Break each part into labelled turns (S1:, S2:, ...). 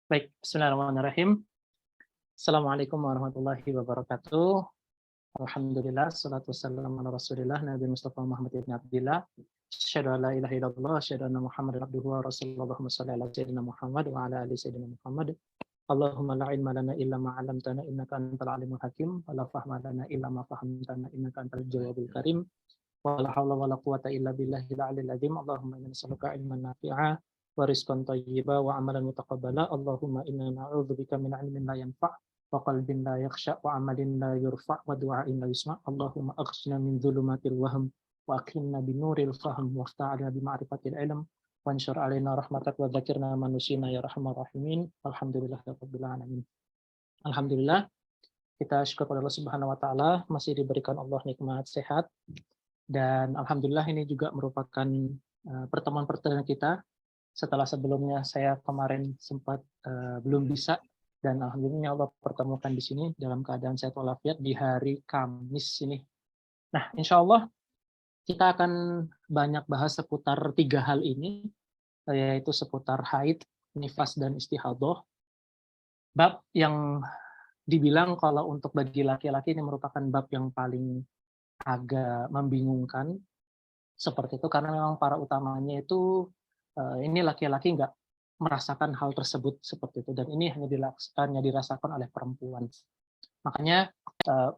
S1: Baik, bismillahirrahmanirrahim. Assalamualaikum warahmatullahi wabarakatuh. Alhamdulillah, salatu wassalamu ala rasulillah, Nabi Mustafa Muhammad ibn Abdillah. Asyhadu an la ilaha illallah, asyhadu anna Muhammadan abduhu wa rasuluhu. Allahumma shalli ala sayyidina Muhammad wa ala ali sayyidina Muhammad. Allahumma la ilma lana illa ma 'allamtana innaka antal alimul hakim, wa la fahma lana illa ma fahamtana innaka antal jawabul karim. Wa la haula wa la quwwata illa billahil aliyyil azim. Allahumma inna nas'aluka ilman nafi'a wa rizqan thayyiba wa amalan mutaqabbala. Allahumma inna na'udzubika min 'ilmin la yanfa' wa qalbin la yakhsha wa amalin la yurfa' wa du'ain la yusma'. Allahumma aghshina min dhulumatil wahm wa akrimna binuril fahm waftah 'alaina bi ma'rifatil ilm wanshur 'alaina rahmatak wa dzakirna man nusina ya arhamar rahimin. Alhamdulillahirabbil alamin. Alhamdulillah, kita syukur kepada Allah Subhanahu wa taala masih diberikan Allah nikmat sehat, dan alhamdulillah ini juga merupakan pertemuan pertama kita setelah sebelumnya saya kemarin sempat belum bisa, dan alhamdulillah Allah pertemukan di sini dalam keadaan sehat walafiat di hari Kamis ini. Nah, insya Allah kita akan banyak bahas seputar 3 hal ini, yaitu seputar haid, nifas, dan istihadah. Bab yang dibilang kalau untuk bagi laki-laki ini merupakan bab yang paling agak membingungkan, seperti itu, karena memang para utamanya itu ini laki-laki nggak merasakan hal tersebut seperti itu, dan ini hanya dirasakan oleh perempuan. Makanya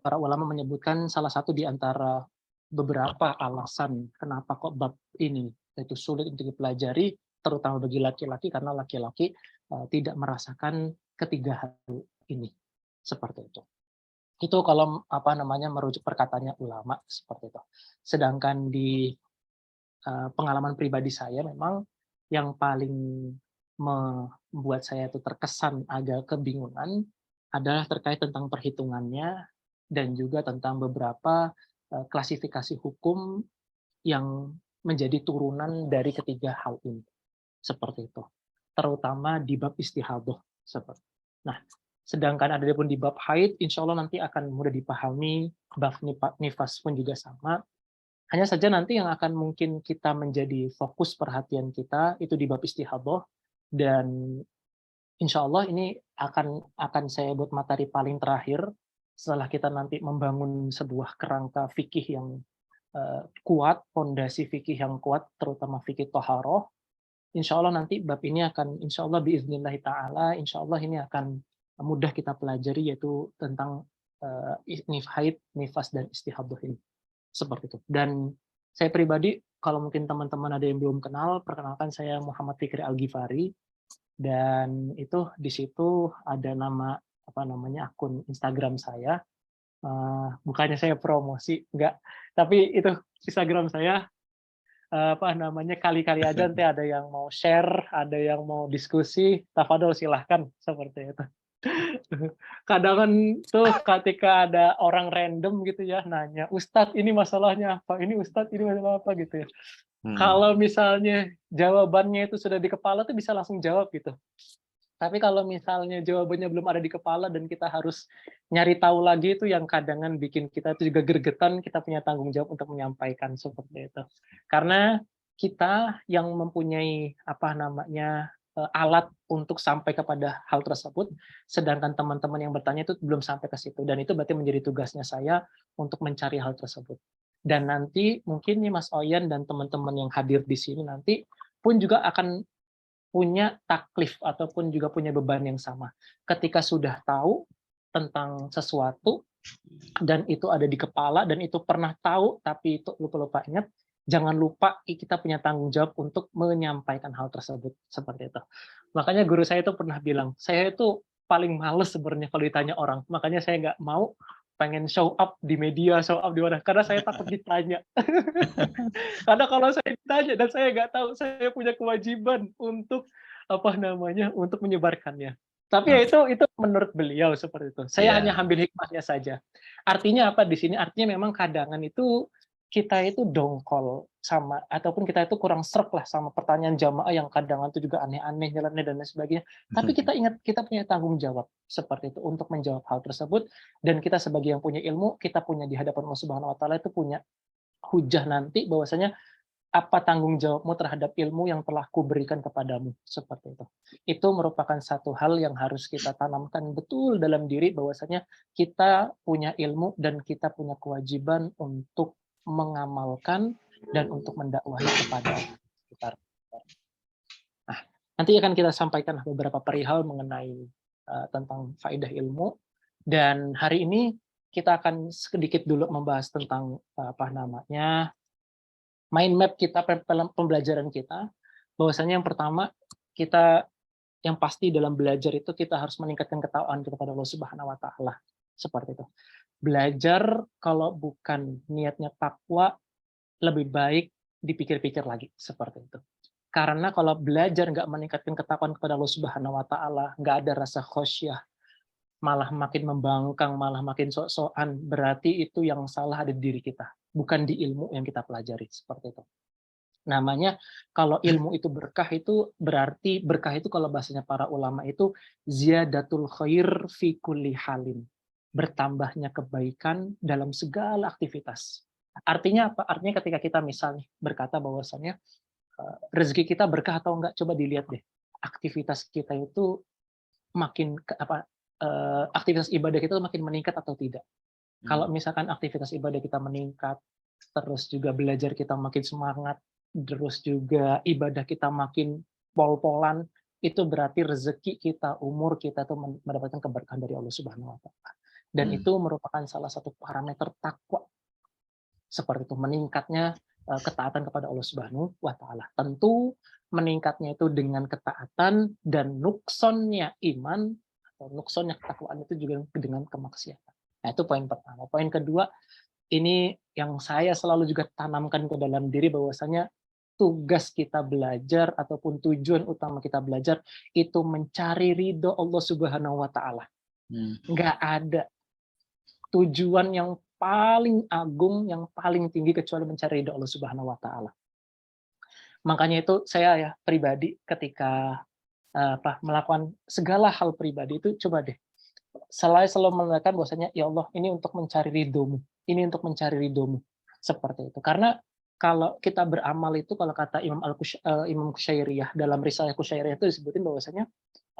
S1: para ulama menyebutkan salah satu di antara beberapa alasan kenapa kok bab ini itu sulit untuk dipelajari, terutama bagi laki-laki, karena laki-laki tidak merasakan ketiga hal ini, seperti itu. Itu kalau merujuk perkataannya ulama seperti itu. Sedangkan di pengalaman pribadi saya, memang yang paling membuat saya itu terkesan agak kebingungan adalah terkait tentang perhitungannya dan juga tentang beberapa klasifikasi hukum yang menjadi turunan dari ketiga hal ini, seperti itu. Terutama di bab istihadah seperti. Nah, sedangkan ada pun di bab haid, insya Allah nanti akan mudah dipahami. Bab nifas pun juga sama. Hanya saja nanti yang akan mungkin kita menjadi fokus perhatian kita itu di bab istihadah, dan insya Allah ini akan saya buat materi paling terakhir setelah kita nanti membangun sebuah kerangka fikih yang kuat, fondasi fikih yang kuat, terutama fikih toharoh. Insya Allah nanti bab ini akan, insya Allah biiznillahi ta'ala, insya Allah ini akan mudah kita pelajari, yaitu tentang haid, nifas, dan istihadah ini. Seperti itu. Dan saya pribadi, kalau mungkin teman-teman ada yang belum kenal, perkenalkan saya Muhammad Fikri Al-Ghifari, dan itu di situ ada akun Instagram saya. Bukannya saya promosi, enggak, tapi itu Instagram saya. Kali-kali aja nanti ada yang mau share, ada yang mau diskusi, tafadhol silahkan, seperti itu. Kadang kan tuh ketika ada orang random gitu ya nanya, "Ustadz, ini masalahnya apa? Ini Ustadz, ini masalah apa?" gitu ya. Kalau misalnya jawabannya itu sudah di kepala tuh bisa langsung jawab gitu. Tapi kalau misalnya jawabannya belum ada di kepala dan kita harus nyari tahu lagi, itu yang kadangan bikin kita itu juga gregetan, kita punya tanggung jawab untuk menyampaikan seperti itu. Karena kita yang mempunyai alat untuk sampai kepada hal tersebut, sedangkan teman-teman yang bertanya itu belum sampai ke situ, dan itu berarti menjadi tugasnya saya untuk mencari hal tersebut. Dan nanti mungkin nih Mas Oyan dan teman-teman yang hadir di sini nanti pun juga akan punya taklif ataupun juga punya beban yang sama. Ketika sudah tahu tentang sesuatu dan itu ada di kepala dan itu pernah tahu tapi itu lupa-lupa ingat, jangan lupa kita punya tanggung jawab untuk menyampaikan hal tersebut, seperti itu. Makanya guru saya itu pernah bilang, saya itu paling males sebenarnya kalau ditanya orang. Makanya saya nggak mau pengen show up di media, show up di mana, karena saya takut ditanya. Karena kalau saya ditanya dan saya nggak tahu, saya punya kewajiban untuk untuk menyebarkannya. Tapi ya itu menurut beliau seperti itu. Saya hanya
S2: Iya.
S1: ambil hikmahnya saja. Artinya apa di sini? Artinya memang kadangan itu kita itu dongkol sama, ataupun kita itu kurang sreg lah sama pertanyaan jamaah yang kadangan itu juga aneh-aneh, nyeleneh dan lain sebagainya. Tapi kita ingat kita punya tanggung jawab seperti itu untuk menjawab hal tersebut, dan kita sebagai yang punya ilmu, kita punya di hadapan Allah Subhanahu wa taala itu punya hujah nanti bahwasanya apa tanggung jawabmu terhadap ilmu yang telah kuberikan kepadamu, seperti itu. Itu merupakan satu hal yang harus kita tanamkan betul dalam diri, bahwasanya kita punya ilmu dan kita punya kewajiban untuk mengamalkan dan untuk mendakwahi kepada sekitar. Nah, nanti akan kita sampaikan beberapa perihal mengenai tentang faedah ilmu, dan hari ini kita akan sedikit dulu membahas tentang mind map kita dalam pembelajaran kita, bahwasanya yang pertama, kita yang pasti dalam belajar itu kita harus meningkatkan ketakwaan kepada Allah Subhanahu wa taala. Seperti itu. Belajar kalau bukan niatnya takwa, lebih baik dipikir-pikir lagi, seperti itu. Karena kalau belajar nggak meningkatkan ketakwaan kepada Allah Subhanahu wa taala, nggak ada rasa khosyah, malah makin membangkang, malah makin sok-sokan, berarti itu yang salah ada di diri kita, bukan di ilmu yang kita pelajari, seperti itu. Namanya kalau ilmu itu berkah, itu berarti berkah itu kalau bahasanya para ulama itu ziyadatul khair fi kulli halin. Bertambahnya kebaikan dalam segala aktivitas. Artinya apa? Artinya ketika kita misalnya berkata bahwasannya rezeki kita berkah atau enggak, coba dilihat deh. Aktivitas kita itu aktivitas ibadah kita makin meningkat atau tidak. Kalau misalkan aktivitas ibadah kita meningkat, terus juga belajar kita makin semangat, terus juga ibadah kita makin pol-polan, itu berarti rezeki kita, umur kita tuh mendapatkan keberkahan dari Allah Subhanahu wa taala. Dan itu merupakan salah satu parameter takwa. Seperti itu, meningkatnya ketaatan kepada Allah Subhanahu wa taala. Tentu meningkatnya itu dengan ketaatan, dan nuksonnya iman atau nuksonnya ketakwaan itu juga dengan kemaksiatan. Nah, itu poin pertama. Poin kedua, ini yang saya selalu juga tanamkan ke dalam diri, bahwasanya tugas kita belajar ataupun tujuan utama kita belajar itu mencari ridho Allah Subhanahu wa taala. Nggak ada tujuan yang paling agung, yang paling tinggi kecuali mencari ridho Allah Subhanahu wa taala. Makanya itu saya pribadi ketika melakukan segala hal pribadi itu, coba deh selalu menekankan bahwasanya ya Allah, ini untuk mencari ridhomu, ini untuk mencari ridhomu, seperti itu. Karena kalau kita beramal itu, kalau kata Imam Qusyairiyah dalam risalah Qusyairiyah itu disebutin bahwasanya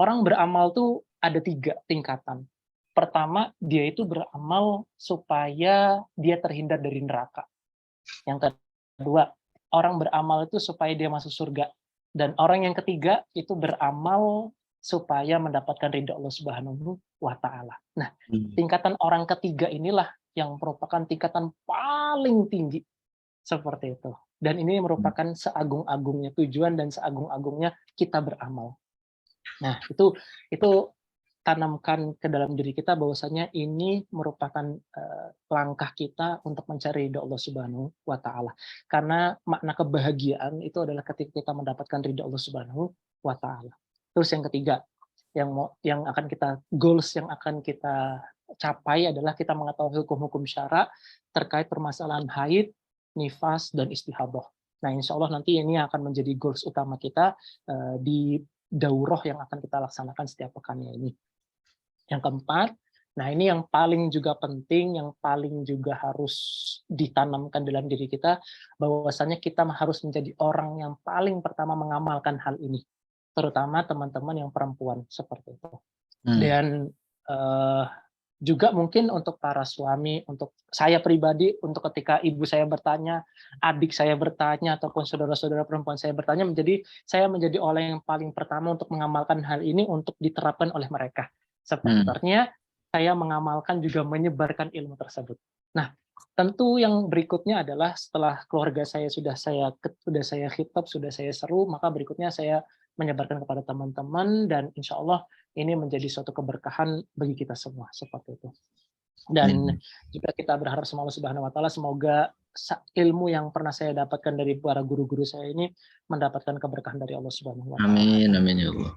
S1: orang beramal tuh ada 3 tingkatan. Pertama, dia itu beramal supaya dia terhindar dari neraka. Yang kedua, orang beramal itu supaya dia masuk surga. Dan orang yang ketiga itu beramal supaya mendapatkan ridha Allah Subhanahu wa taala. Nah, tingkatan orang ketiga inilah yang merupakan tingkatan paling tinggi, seperti itu. Dan ini merupakan seagung-agungnya tujuan dan seagung-agungnya kita beramal. Nah, itu tanamkan ke dalam diri kita bahwasanya ini merupakan langkah kita untuk mencari ridha Allah Subhanahu wa taala. Karena makna kebahagiaan itu adalah ketika kita mendapatkan ridha Allah Subhanahu wa taala. Terus yang ketiga, yang akan kita goals yang akan kita capai adalah kita mengetahui hukum-hukum syara terkait permasalahan haid, nifas, dan istihadah. Nah, insya Allah nanti ini akan menjadi goals utama kita di daurah yang akan kita laksanakan setiap pekannya ini. Yang keempat, nah ini yang paling juga penting, yang paling juga harus ditanamkan dalam diri kita, bahwasanya kita harus menjadi orang yang paling pertama mengamalkan hal ini, terutama teman-teman yang perempuan, seperti itu. Dan juga mungkin untuk para suami, untuk saya pribadi, untuk ketika ibu saya bertanya, adik saya bertanya, ataupun saudara-saudara perempuan saya bertanya, saya menjadi orang yang paling pertama untuk mengamalkan hal ini untuk diterapkan oleh mereka. Sebenarnya saya mengamalkan juga menyebarkan ilmu tersebut. Nah, tentu yang berikutnya adalah setelah keluarga saya sudah saya khitab, sudah saya seru, maka berikutnya saya menyebarkan kepada teman-teman, dan insya Allah ini menjadi suatu keberkahan bagi kita semua, seperti itu. Dan juga kita berharap sama Allah Subhanahu wa taala, semoga ilmu yang pernah saya dapatkan dari para guru-guru saya ini mendapatkan keberkahan dari Allah Subhanahu wa taala.
S2: Amin, amin ya Allah.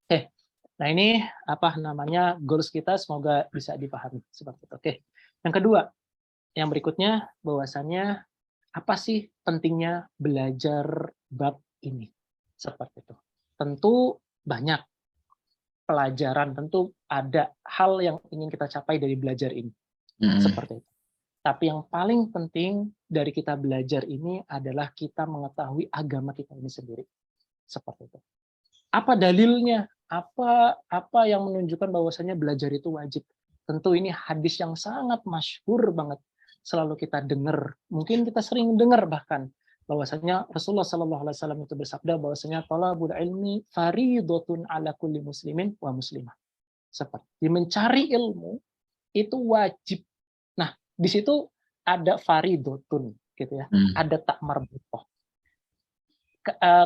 S1: Oke. Nah, ini goals kita, semoga bisa dipahami seperti itu. Oke. Yang kedua, yang berikutnya, bahwasannya apa sih pentingnya belajar bab ini? Seperti itu. Tentu banyak pelajaran, tentu ada hal yang ingin kita capai dari belajar ini. Seperti itu. Tapi yang paling penting dari kita belajar ini adalah kita mengetahui agama kita ini sendiri. Seperti itu. Apa dalilnya? Apa yang menunjukkan bahwasanya belajar itu wajib? Tentu ini hadis yang sangat masyhur banget. Selalu kita dengar. Mungkin kita sering dengar bahkan bahwasanya Rasulullah Shallallahu Alaihi Wasallam itu bersabda bahwasanya thalabul ilmi fardhatun ala kulli muslimin wa muslimah. Seperti mencari ilmu itu wajib. Nah, di situ ada faridotun gitu ya. Ada tak marbutoh.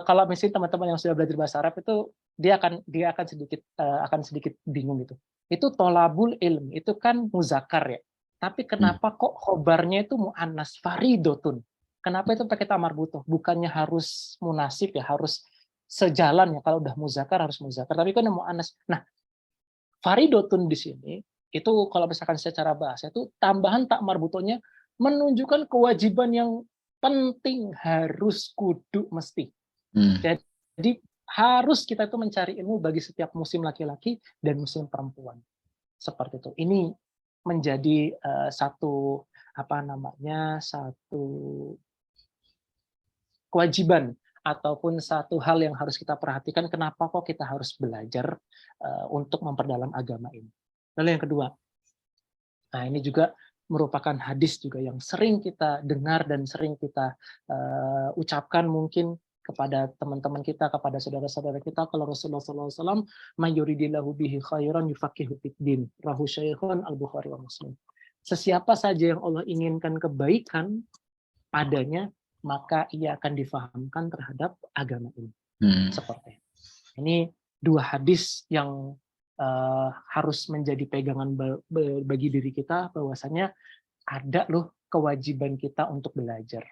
S1: Kalau misalnya teman-teman yang sudah belajar bahasa Arab itu dia akan sedikit bingung gitu. Itu tolabul ilmi, itu kan muzakkar ya. Tapi kenapa kok khobarnya itu muannas faridotun? Kenapa itu pakai tak marbutoh? Bukannya harus munasib ya, harus sejalan ya, kalau udah muzakkar harus muzakkar, tapi kan muannas. Nah, faridotun di sini itu kalau misalkan secara bahasa itu tambahan tak marbutohnya menunjukkan kewajiban yang penting, harus, kudu, mesti. Jadi harus kita itu mencari ilmu bagi setiap muslim laki-laki dan muslim perempuan. Seperti itu. Ini menjadi satu kewajiban ataupun satu hal yang harus kita perhatikan, kenapa kok kita harus belajar untuk memperdalam agama ini. Lalu yang kedua, nah ini juga merupakan hadis juga yang sering kita dengar dan sering kita ucapkan mungkin kepada teman-teman kita, kepada saudara-saudara kita, kalau Rasulullah SAW, "Mayuridillahu bihi khairan yufaqihu fiddin." Rahu Syaikhun Al-Bukhari wa Muslim. Sesiapa saja yang Allah inginkan kebaikan padanya, maka ia akan difahamkan terhadap agama ini. Seperti ini dua hadis yang harus menjadi pegangan bagi diri kita, bahwasanya ada loh kewajiban kita untuk belajar.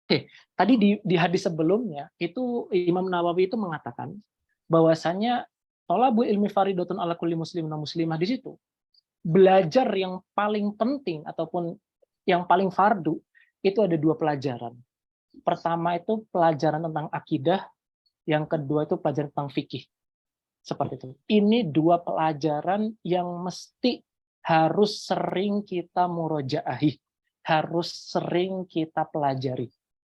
S1: Oke, tadi di hadis sebelumnya itu Imam Nawawi itu mengatakan bahwasanya thalabul ilmi fardhatun ala kulli muslimin wa muslimah. Di situ belajar yang paling penting ataupun yang paling fardu itu ada dua pelajaran. Pertama itu pelajaran tentang akidah, yang kedua itu pelajaran tentang fikih. Seperti itu. Ini dua pelajaran yang mesti harus sering kita murojaahi, harus sering kita pelajari.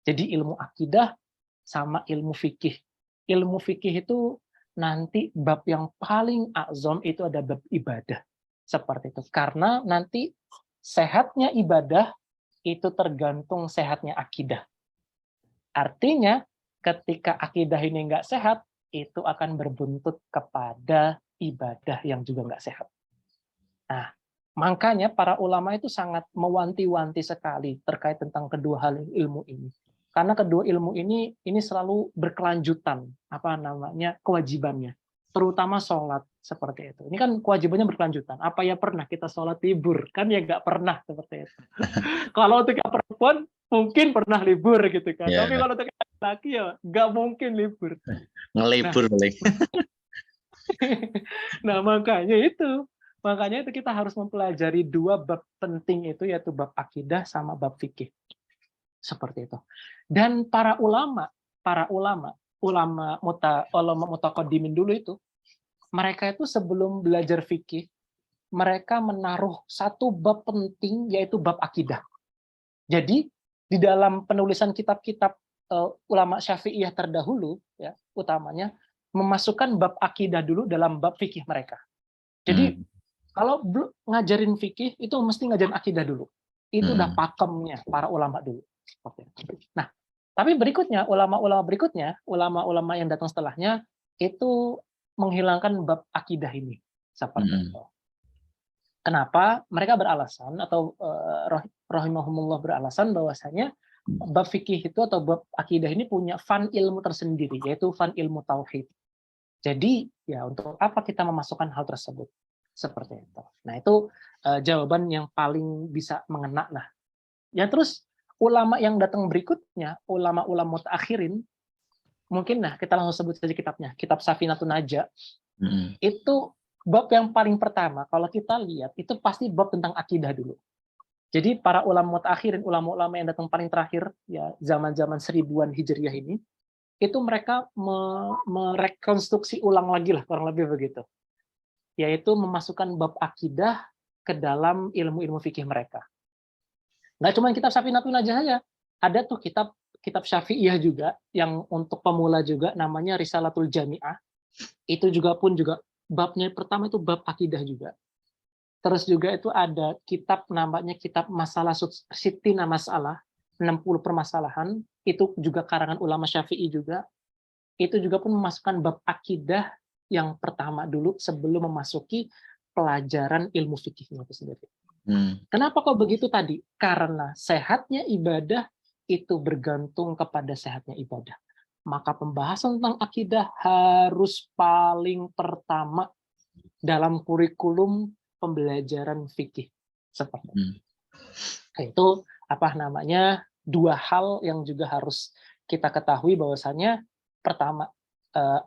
S1: Jadi ilmu akidah sama ilmu fikih. Ilmu fikih itu nanti bab yang paling azam itu ada bab ibadah. Seperti itu. Karena nanti sehatnya ibadah itu tergantung sehatnya akidah. Artinya ketika akidah ini nggak sehat, itu akan berbuntut kepada ibadah yang juga nggak sehat. Nah, makanya para ulama itu sangat mewanti-wanti sekali terkait tentang kedua hal ilmu ini. Karena kedua ilmu ini selalu berkelanjutan, kewajibannya. Terutama sholat, seperti itu. Ini kan kewajibannya berkelanjutan. Apa ya pernah kita sholat libur? Kan ya nggak pernah, seperti itu. Kalau untuk perempuan, mungkin pernah libur gitu kan. Yeah. Tapi kalau untuk laki ya nggak mungkin libur.
S2: Ngelibur paling.
S1: Nah, makanya itu kita harus mempelajari dua bab penting itu, yaitu bab akidah sama bab fikih. Seperti itu. Dan para ulama mutaqaddimin dulu itu, mereka itu sebelum belajar fikih, mereka menaruh satu bab penting, yaitu bab akidah. Jadi di dalam penulisan kitab-kitab ulama Syafi'iyah terdahulu, ya, utamanya memasukkan bab akidah dulu dalam bab fikih mereka. Jadi kalau ngajarin fikih itu mesti ngajarin akidah dulu. Itu udah pakemnya para ulama dulu. Nah, tapi berikutnya ulama-ulama yang datang setelahnya itu menghilangkan bab akidah ini. Seperti itu. Kenapa? Mereka beralasan atau rahimahumullah beralasan bahwasanya bab fikih itu atau bab akidah ini punya fan ilmu tersendiri, yaitu fan ilmu tauhid. Jadi ya untuk apa kita memasukkan hal tersebut? Seperti itu. Nah, itu jawaban yang paling bisa mengena lah. Ya, terus ulama yang datang berikutnya, ulama-ulama mutakhirin, mungkin kita langsung sebut saja kitabnya, kitab Safinatun Najah. Itu bab yang paling pertama, kalau kita lihat, itu pasti bab tentang akidah dulu. Jadi para ulama mutakhirin, ulama-ulama yang datang paling terakhir, ya zaman-zaman 1000-an Hijriah ini, itu mereka merekonstruksi ulang lagi lah, kurang lebih begitu. Yaitu memasukkan bab akidah ke dalam ilmu-ilmu fikih mereka. Nggak cuma kitab Safinatun Najah aja, ada tuh kitab Syafi'iyah juga yang untuk pemula juga namanya Risalatul Jami'ah. Itu juga babnya pertama itu bab akidah juga. Terus juga itu ada kitab namanya kitab Masalah Sittina Masalah, 60 permasalahan, itu juga karangan ulama Syafi'i juga. Itu juga pun memasukkan bab akidah yang pertama dulu sebelum memasuki pelajaran ilmu fikihnya itu sendiri. Kenapa kok begitu tadi? Karena sehatnya ibadah itu bergantung kepada sehatnya ibadah. Maka pembahasan tentang akidah harus paling pertama dalam kurikulum pembelajaran fikih. Seperti itu. Dua hal yang juga harus kita ketahui bahwasanya pertama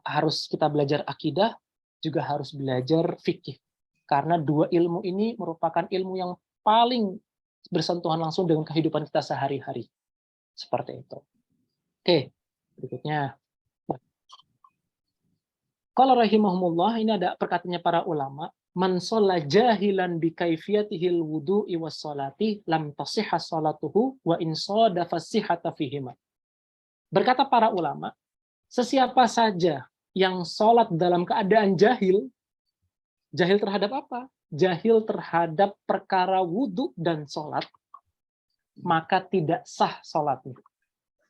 S1: harus kita belajar akidah, juga harus belajar fikih. Karena dua ilmu ini merupakan ilmu yang paling bersentuhan langsung dengan kehidupan kita sehari-hari. Seperti itu. Oke, berikutnya. Qala rahimahumullah, ini ada perkataannya para ulama, man shalla jahilan bi kaifiyatihil wudu'i was salati lam tasihha salatuhu wa in sadafa sihhata fihima. Berkata para ulama, sesiapa saja yang sholat dalam keadaan jahil terhadap apa? Jahil terhadap perkara wudhu dan sholat, maka tidak sah sholatnya.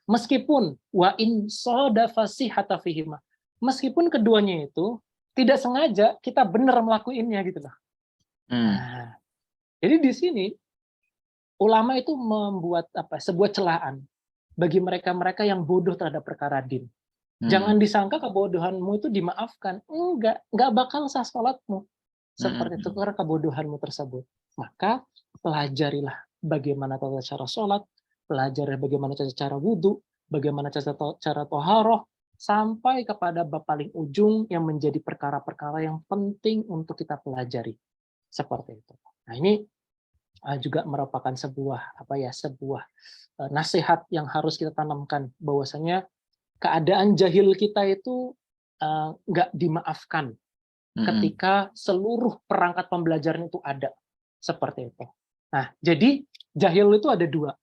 S1: Meskipun wa in sadafa sihhata fihima, meskipun keduanya itu tidak sengaja kita benar melakukannya gitu loh. Nah, jadi di sini ulama itu membuat sebuah celaan bagi mereka-mereka yang bodoh terhadap perkara din. Jangan disangka kebodohanmu itu dimaafkan. Enggak bakal sah sholatmu. Seperti itu karena kebodohanmu tersebut. Maka pelajarilah bagaimana tata cara sholat, pelajarilah bagaimana cara wudhu, bagaimana cara toharoh, sampai kepada bab paling ujung yang menjadi perkara-perkara yang penting untuk kita pelajari. Seperti itu. Nah, ini juga merupakan sebuah nasihat yang harus kita tanamkan, bahwasanya keadaan jahil kita itu nggak dimaafkan ketika seluruh perangkat pembelajaran itu ada. Seperti itu. Nah, jadi jahil itu ada dua.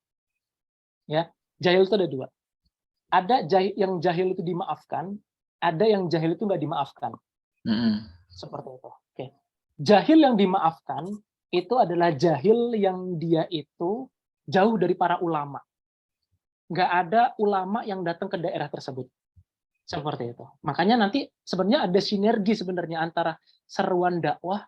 S1: Ya, jahil itu ada dua. Ada yang jahil itu dimaafkan, ada yang jahil itu nggak dimaafkan. Seperti itu. Oke. Jahil yang dimaafkan itu adalah jahil yang dia itu jauh dari para ulama. Nggak ada ulama yang datang ke daerah tersebut. Seperti itu. Makanya nanti sebenarnya ada sinergi sebenarnya antara seruan dakwah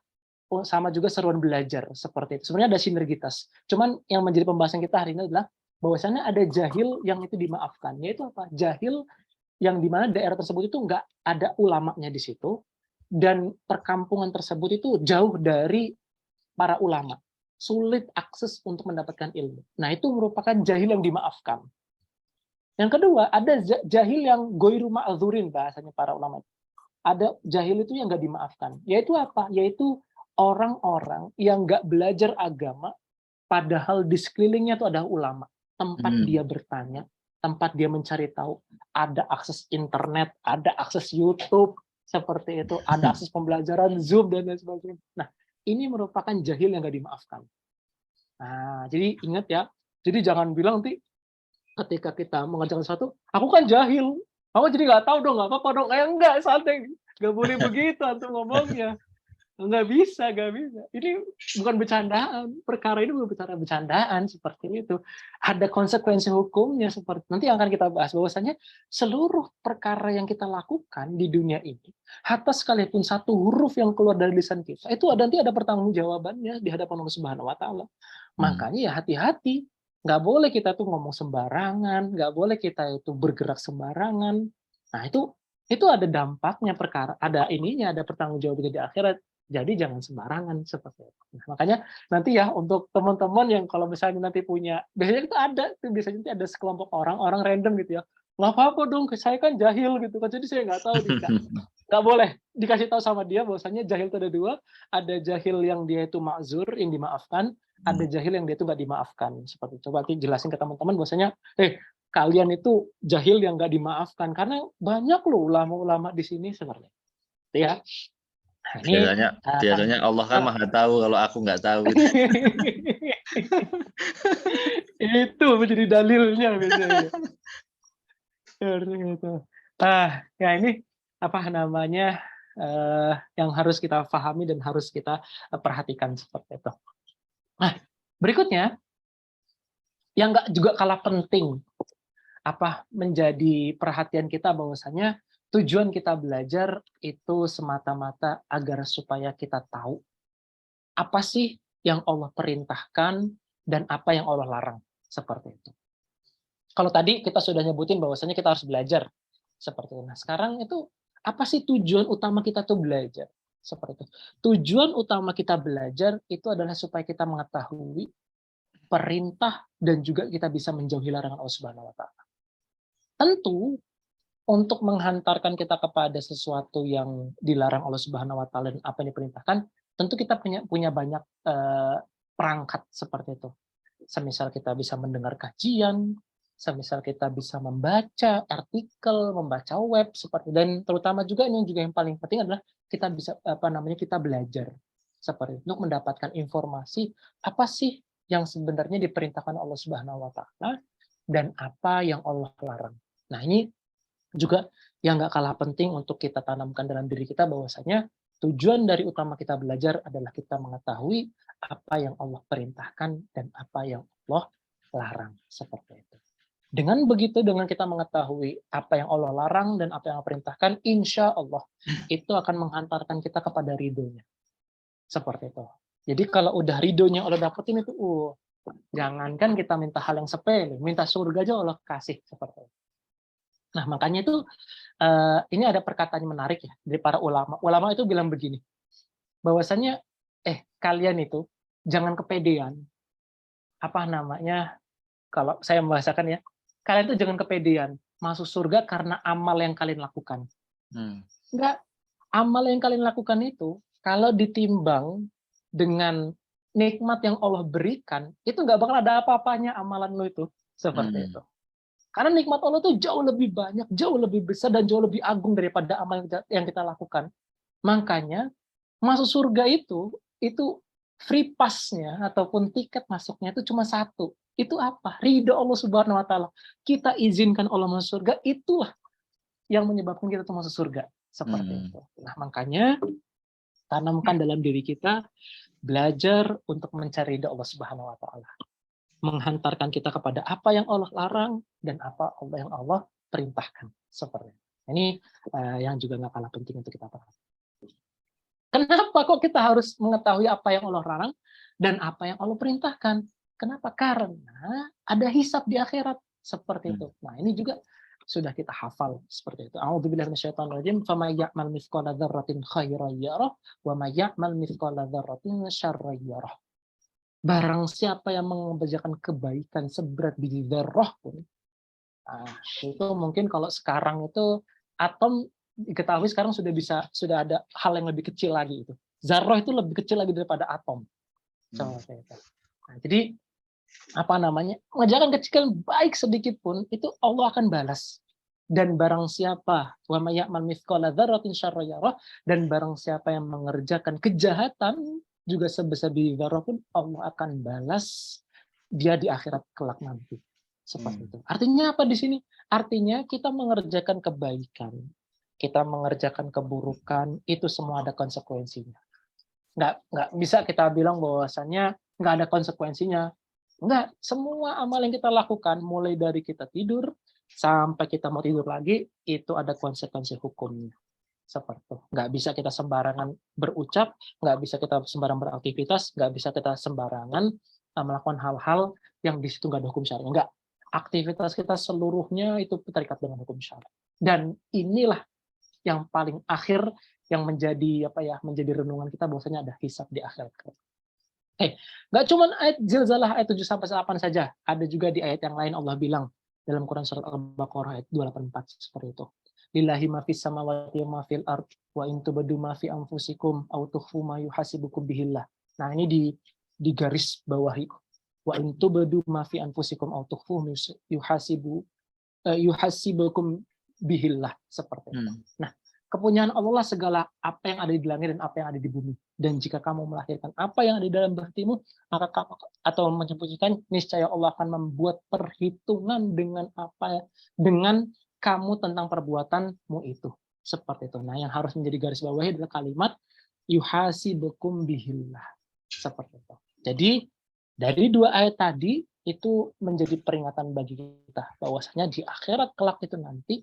S1: sama juga seruan belajar. Seperti itu. Sebenarnya ada sinergitas. Cuman yang menjadi pembahasan kita hari ini adalah bahwasannya ada jahil yang itu dimaafkan. Yaitu apa? Jahil yang dimana daerah tersebut itu nggak ada ulamanya di situ, dan perkampungan tersebut itu jauh dari para ulama. Sulit akses untuk mendapatkan ilmu. Nah, itu merupakan jahil yang dimaafkan. Yang kedua, ada jahil yang goiru ma'dzurin, bahasanya para ulama. Ada jahil itu yang nggak dimaafkan. Yaitu apa? Yaitu orang-orang yang nggak belajar agama, padahal di sekelilingnya itu ada ulama. Tempat dia bertanya, tempat dia mencari tahu. Ada akses internet, ada akses YouTube, seperti itu. Ada akses pembelajaran Zoom, dan lain sebagainya. Nah, ini merupakan jahil yang nggak dimaafkan. Nah, jadi ingat ya. Jadi jangan bilang nanti, ketika kita mengerjakan sesuatu, aku kan jahil, aku jadi nggak tahu dong, nggak apa-apa dong. Enggak, santai, nggak boleh begitu antum ngomongnya. Nggak bisa. Ini bukan bercandaan, perkara ini bukan bercandaan seperti itu. Ada konsekuensi hukumnya seperti nanti yang akan kita bahas, bahwasanya seluruh perkara yang kita lakukan di dunia ini, hatta sekalipun satu huruf yang keluar dari lisan kita, itu nanti ada pertanggungjawabannya di hadapan Allah Subhanahu Wa Taala. Makanya ya hati-hati. Nggak boleh kita tuh ngomong sembarangan, nggak boleh kita itu bergerak sembarangan. Nah, itu ada dampaknya perkara, ada pertanggungjawabannya di akhirat. Jadi jangan sembarangan seperti itu. Nah, makanya nanti ya untuk teman-teman yang kalau misalnya nanti punya, biasanya itu biasanya nanti ada sekelompok orang random gitu ya. Nggak apa-apa dong, saya kan jahil gitu kan, jadi saya nggak tahu nih. Nggak boleh dikasih tahu sama dia bahwasanya jahil itu ada dua. Ada jahil yang dia itu ma'zur, yang dimaafkan. Ada jahil yang dia itu nggak dimaafkan. Seperti itu. Coba jelasin ke teman-teman bahwasanya, kalian itu jahil yang nggak dimaafkan. Karena banyak loh ulama-ulama di sini sebenarnya. Ya. Nah,
S2: Biasanya Allah kan maha tahu kalau aku nggak tahu.
S1: Itu menjadi dalilnya biasanya. Seperti itu. Ya ini apa namanya, yang harus kita pahami dan harus kita perhatikan seperti itu. Nah, berikutnya yang nggak juga kalah penting apa menjadi perhatian kita bahwasanya tujuan kita belajar itu semata-mata agar supaya kita tahu apa sih yang Allah perintahkan dan apa yang Allah larang seperti itu. Kalau tadi kita sudah nyebutin bahwasanya kita harus belajar seperti itu. Nah, sekarang itu apa sih tujuan utama kita tuh belajar? Seperti itu. Tujuan utama kita belajar itu adalah supaya kita mengetahui perintah dan juga kita bisa menjauhi larangan Allah Subhanahu wa taala. Tentu untuk menghantarkan kita kepada sesuatu yang dilarang Allah Subhanahu wa taala dan apa yang diperintahkan, tentu kita punya banyak perangkat seperti itu. Semisal kita bisa mendengar kajian, semisal kita bisa membaca artikel, membaca web seperti, dan terutama juga ini juga yang paling penting adalah kita bisa kita belajar seperti itu, untuk mendapatkan informasi apa sih yang sebenarnya diperintahkan Allah Subhanahu wa taala dan apa yang Allah larang. Nah, ini juga yang nggak kalah penting untuk kita tanamkan dalam diri kita bahwasanya tujuan dari utama kita belajar adalah kita mengetahui apa yang Allah perintahkan dan apa yang Allah larang seperti itu. Dengan begitu, dengan kita mengetahui apa yang Allah larang dan apa yang Allah perintahkan, insya Allah itu akan menghantarkan kita kepada ridhonya. Seperti itu. Jadi kalau udah ridhonya Allah dapetin itu, jangankan kita minta hal yang sepele, minta surga aja Allah kasih seperti itu. Nah, makanya itu ini ada perkataan yang menarik ya dari para ulama. Ulama itu bilang begini, bahwasanya kalian itu jangan kepedean. Apa namanya? Kalau saya membahasakan ya, kalian itu jangan kepedean masuk surga karena amal yang kalian lakukan. Enggak, amal yang kalian lakukan itu kalau ditimbang dengan nikmat yang Allah berikan, itu nggak bakal ada apa-apanya amalan lo itu seperti itu. Karena nikmat Allah itu jauh lebih banyak, jauh lebih besar, dan jauh lebih agung daripada amal yang kita lakukan. Makanya masuk surga itu free pass-nya ataupun tiket masuknya itu cuma satu. Itu apa? Ridho Allah Subhanahu wa taala. Kita izinkan Allah masuk surga, itulah yang menyebabkan kita tuh masuk surga. Seperti itu. Nah, makanya tanamkan dalam diri kita belajar untuk mencari ridho Allah Subhanahu wa taala. Menghantarkan kita kepada apa yang Allah larang dan apa yang Allah perintahkan. Seperti itu. Ini yang juga nggak kalah penting untuk kita perhatikan. Kenapa kok kita harus mengetahui apa yang Allah larang dan apa yang Allah perintahkan? Kenapa? Karena ada hisab di akhirat seperti itu. Nah, ini juga sudah kita hafal seperti itu. A'udzubillahi minasyaitonirrajim. Faman ya'mal mithqala dzarratin khairan yarah wa may ya'mal mithqala dzarratin syarran yarah. Barang siapa yang mengerjakan kebaikan seberat biji dzarrah pun, itu mungkin kalau sekarang itu atom diketahui sekarang sudah ada hal yang lebih kecil lagi itu. Zarrah itu lebih kecil lagi daripada atom. Nah, jadi apa namanya? Mengerjakan kecil baik sedikit pun itu Allah akan balas. Dan barang siapa wa may ya'mal mithqala dzarratin syarran yarah, dan barang siapa yang mengerjakan kejahatan juga sebesar biji dzarrah pun Allah akan balas dia di akhirat kelak nanti. Seperti itu. Artinya apa di sini? Artinya kita mengerjakan kebaikan, kita mengerjakan keburukan, itu semua ada konsekuensinya. Nggak bisa kita bilang bahwasannya nggak ada konsekuensinya. Nggak, semua amal yang kita lakukan, mulai dari kita tidur sampai kita mau tidur lagi, itu ada konsekuensi hukumnya. Seperti itu. Nggak bisa kita sembarangan berucap, nggak bisa kita sembarangan beraktivitas, nggak bisa kita sembarangan melakukan hal-hal yang di situ nggak ada hukum syar'i. Nggak. Aktivitas kita seluruhnya itu terikat dengan hukum syar'i. Dan inilah yang paling akhir yang menjadi menjadi renungan kita bahwasanya ada hisab di akhirat. Nggak cuma ayat Zilzalah ayat 7 sampai 8 saja, ada juga di ayat yang lain Allah bilang dalam Quran surat Al-Baqarah ayat 284 seperti itu. Lillahi ma fis samawati wa ma fil ard wa in tubdu ma fi anfusikum aw tukhfu ma yuhasibukum bihillah. Nah, ini di garis bawahi. Wa in tubdu ma fi anfusikum aw tukhfu yuhasibukum bihillah seperti itu. Nah, Kepunyaan Allah lah segala apa yang ada di langit dan apa yang ada di bumi. Dan jika kamu melahirkan apa yang ada di dalam hatimu, maka kamu, atau menyembunyikan, niscaya Allah akan membuat perhitungan dengan kamu tentang perbuatanmu itu. Seperti itu. Nah, yang harus menjadi garis bawahi adalah kalimat yuhasibukum bihillah. Seperti itu. Jadi dari dua ayat tadi itu menjadi peringatan bagi kita bahwasanya di akhirat kelak itu nanti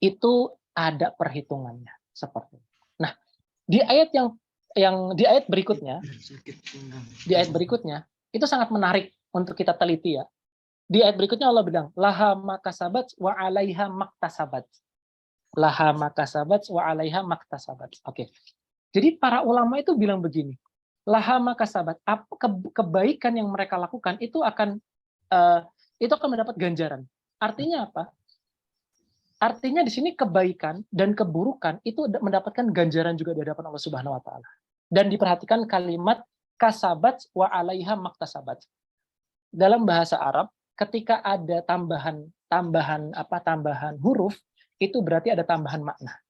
S1: itu ada perhitungannya seperti itu. Nah, di ayat di ayat berikutnya itu sangat menarik untuk kita teliti ya. Di ayat berikutnya Allah bilang, laha makasabat wa 'alaiha maktasabat. Laha makasabat wa 'alaiha maktasabat. Oke. Jadi para ulama itu bilang begini, laha makasabat, kebaikan yang mereka lakukan itu akan mendapat ganjaran. Artinya apa? Artinya di sini kebaikan dan keburukan itu mendapatkan ganjaran juga di hadapan Allah Subhanahu wa taala. Dan diperhatikan kalimat kasabat wa 'alaiha maktasabat. Dalam bahasa Arab, ketika ada tambahan huruf, itu berarti ada tambahan makna.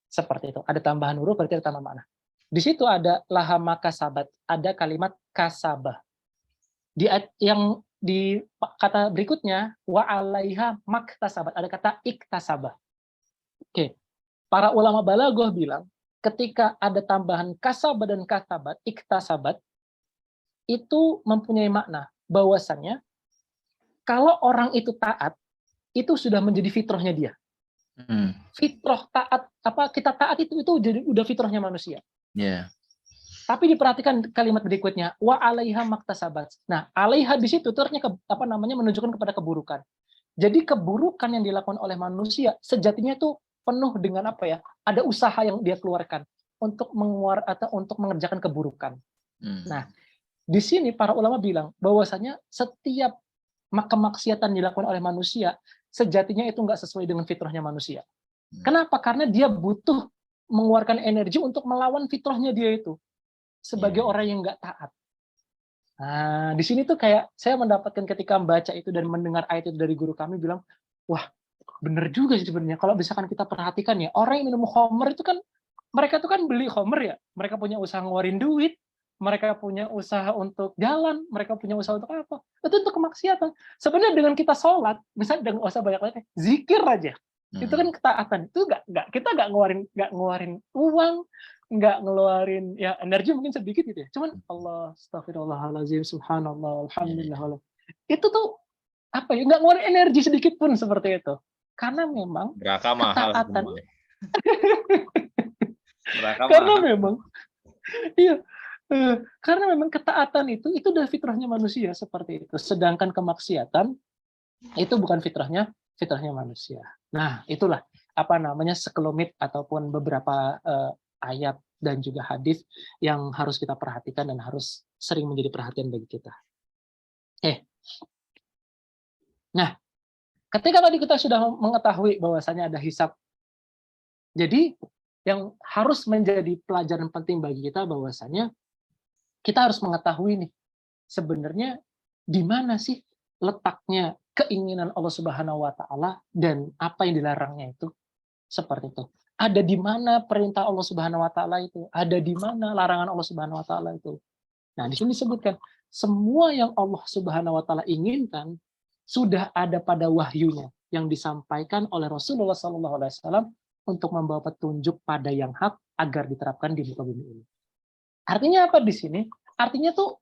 S1: Seperti itu. Ada tambahan huruf berarti ada tambahan makna. Di situ ada laha makasabat, ada kalimat kasabah. Di kata berikutnya wa 'alaiha maktasabat, ada kata iktasabah. Oke. Para ulama balaghah bilang ketika ada tambahan kasabah dan katabat, iktasabat itu mempunyai makna bahwasannya kalau orang itu taat itu sudah menjadi fitrahnya dia. Fitrah taat, kita taat itu jadi udah fitrahnya manusia.
S2: Yeah.
S1: Tapi diperhatikan kalimat berikutnya, wa 'alaiha maktasabat. Nah, 'alaiha di situ artinya menunjukkan kepada keburukan. Jadi keburukan yang dilakukan oleh manusia sejatinya itu penuh dengan ada usaha yang dia keluarkan untuk mengerjakan keburukan. Nah, di sini para ulama bilang bahwasanya setiap kemaksiatan dilakukan oleh manusia sejatinya itu nggak sesuai dengan fitrahnya manusia. Kenapa? Karena dia butuh mengeluarkan energi untuk melawan fitrahnya dia itu. Sebagai orang yang nggak taat. Nah, di sini tuh kayak saya mendapatkan ketika membaca itu dan mendengar ayat itu dari guru kami bilang, wah, bener juga sih sebenarnya. Kalau misalkan kita perhatikan ya, orang yang minum khamr itu kan, mereka tuh kan beli khamr ya, mereka punya usaha ngeluarin duit, mereka punya usaha untuk jalan, mereka punya usaha untuk apa? Itu untuk kemaksiatan. Sebenarnya dengan kita sholat, misalnya dengan usah banyak zikir aja, itu kan ketaatan. Itu kita nggak ngeluarin uang, nggak ngeluarin ya energi mungkin sedikit gitu ya. Cuman Allah, astagfirullahaladzim, subhanallah, alhamdulillah. Itu tuh nggak ngeluarin energi sedikit pun seperti itu. Karena memang ketaatan. Karena memang ketaatan itu udah fitrahnya manusia seperti itu. Sedangkan kemaksiatan itu bukan fitrahnya manusia. Nah, itulah sekelumit ataupun beberapa ayat dan juga hadis yang harus kita perhatikan dan harus sering menjadi perhatian bagi kita. Nah, ketika tadi kita sudah mengetahui bahwasanya ada hisab, jadi yang harus menjadi pelajaran penting bagi kita bahwasanya kita harus mengetahui nih sebenarnya di mana sih letaknya keinginan Allah Subhanahu wa taala dan apa yang dilarangnya itu. Seperti itu. Ada di mana perintah Allah Subhanahu wa taala itu? Ada di mana larangan Allah Subhanahu wa taala itu? Nah, di sini disebutkan semua yang Allah Subhanahu wa taala inginkan sudah ada pada wahyunya yang disampaikan oleh Rasulullah SAW untuk membawa petunjuk pada yang hak agar diterapkan di muka bumi ini. Artinya apa di sini? Artinya tuh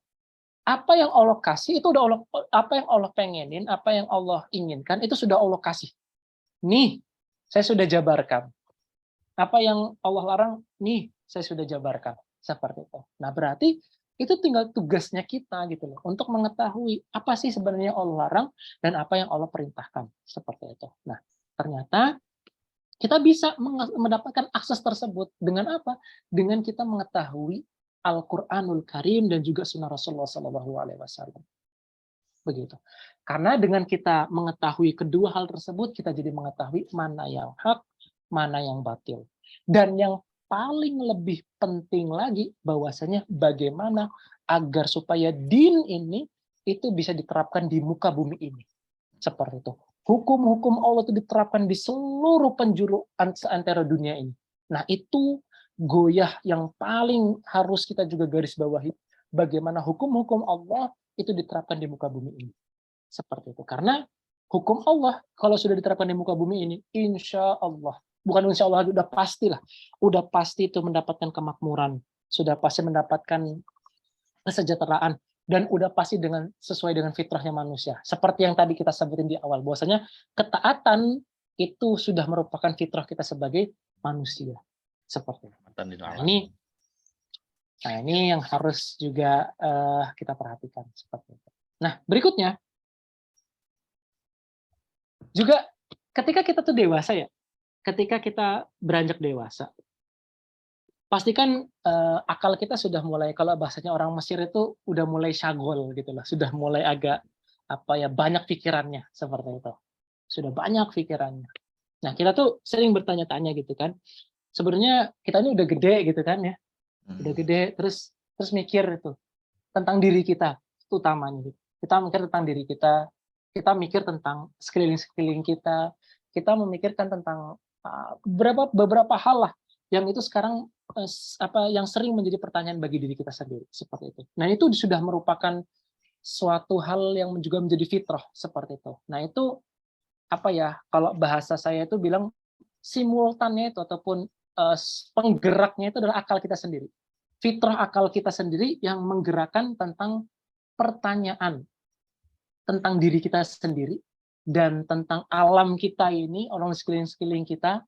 S1: apa yang Allah kasih itu udah apa yang Allah pengenin, apa yang Allah inginkan itu sudah Allah kasih. Nih, saya sudah jabarkan. Apa yang Allah larang, nih, saya sudah jabarkan. Seperti itu. Nah, berarti itu tinggal tugasnya kita gitu loh, untuk mengetahui apa sih sebenarnya Allah larang dan apa yang Allah perintahkan. Seperti itu. Nah, ternyata kita bisa mendapatkan akses tersebut dengan apa? Dengan kita mengetahui Al-Qur'anul Karim dan juga Sunnah Rasulullah SAW. Begitu. Karena dengan kita mengetahui kedua hal tersebut, kita jadi mengetahui mana yang hak, mana yang batil. Dan yang paling lebih penting lagi, bahwasanya bagaimana agar supaya din ini itu bisa diterapkan di muka bumi ini. Seperti itu. hukum-hukum Allah itu diterapkan di seluruh penjuru seantero dunia ini. Nah, itu goyah yang paling harus kita juga garis bawahi. Bagaimana hukum-hukum Allah itu diterapkan di muka bumi ini. Seperti itu. Karena hukum Allah, kalau sudah diterapkan di muka bumi ini, insya Allah, bukan insya Allah, udah pastilah. Udah pasti itu mendapatkan kemakmuran. Sudah pasti mendapatkan kesejahteraan. Dan udah pasti sesuai dengan fitrahnya manusia. Seperti yang tadi kita sebutin di awal, bahwasanya ketaatan itu sudah merupakan fitrah kita sebagai manusia. Seperti itu. Nah, ini yang harus juga kita perhatikan. Seperti itu. Nah, berikutnya, juga ketika kita tuh dewasa ya, ketika kita beranjak dewasa, pastikan akal kita sudah mulai, kalau bahasanya orang Mesir itu udah mulai syagol gitu lah, sudah mulai agak banyak pikirannya seperti itu. Sudah banyak pikirannya. Nah, kita tuh sering bertanya-tanya gitu kan. Sebenarnya kita ini udah gede gitu kan ya. Udah gede terus mikir itu tentang diri kita utamanya gitu. Kita mikir tentang diri kita mikir tentang sekeliling kita memikirkan tentang beberapa hal lah yang itu sekarang yang sering menjadi pertanyaan bagi diri kita sendiri seperti itu. Nah, itu sudah merupakan suatu hal yang juga menjadi fitrah seperti itu. Nah, itu kalau bahasa saya itu bilang simultannya itu ataupun penggeraknya itu adalah akal kita sendiri. Fitrah akal kita sendiri yang menggerakkan tentang pertanyaan tentang diri kita sendiri dan tentang alam kita ini, orang sekeliling kita,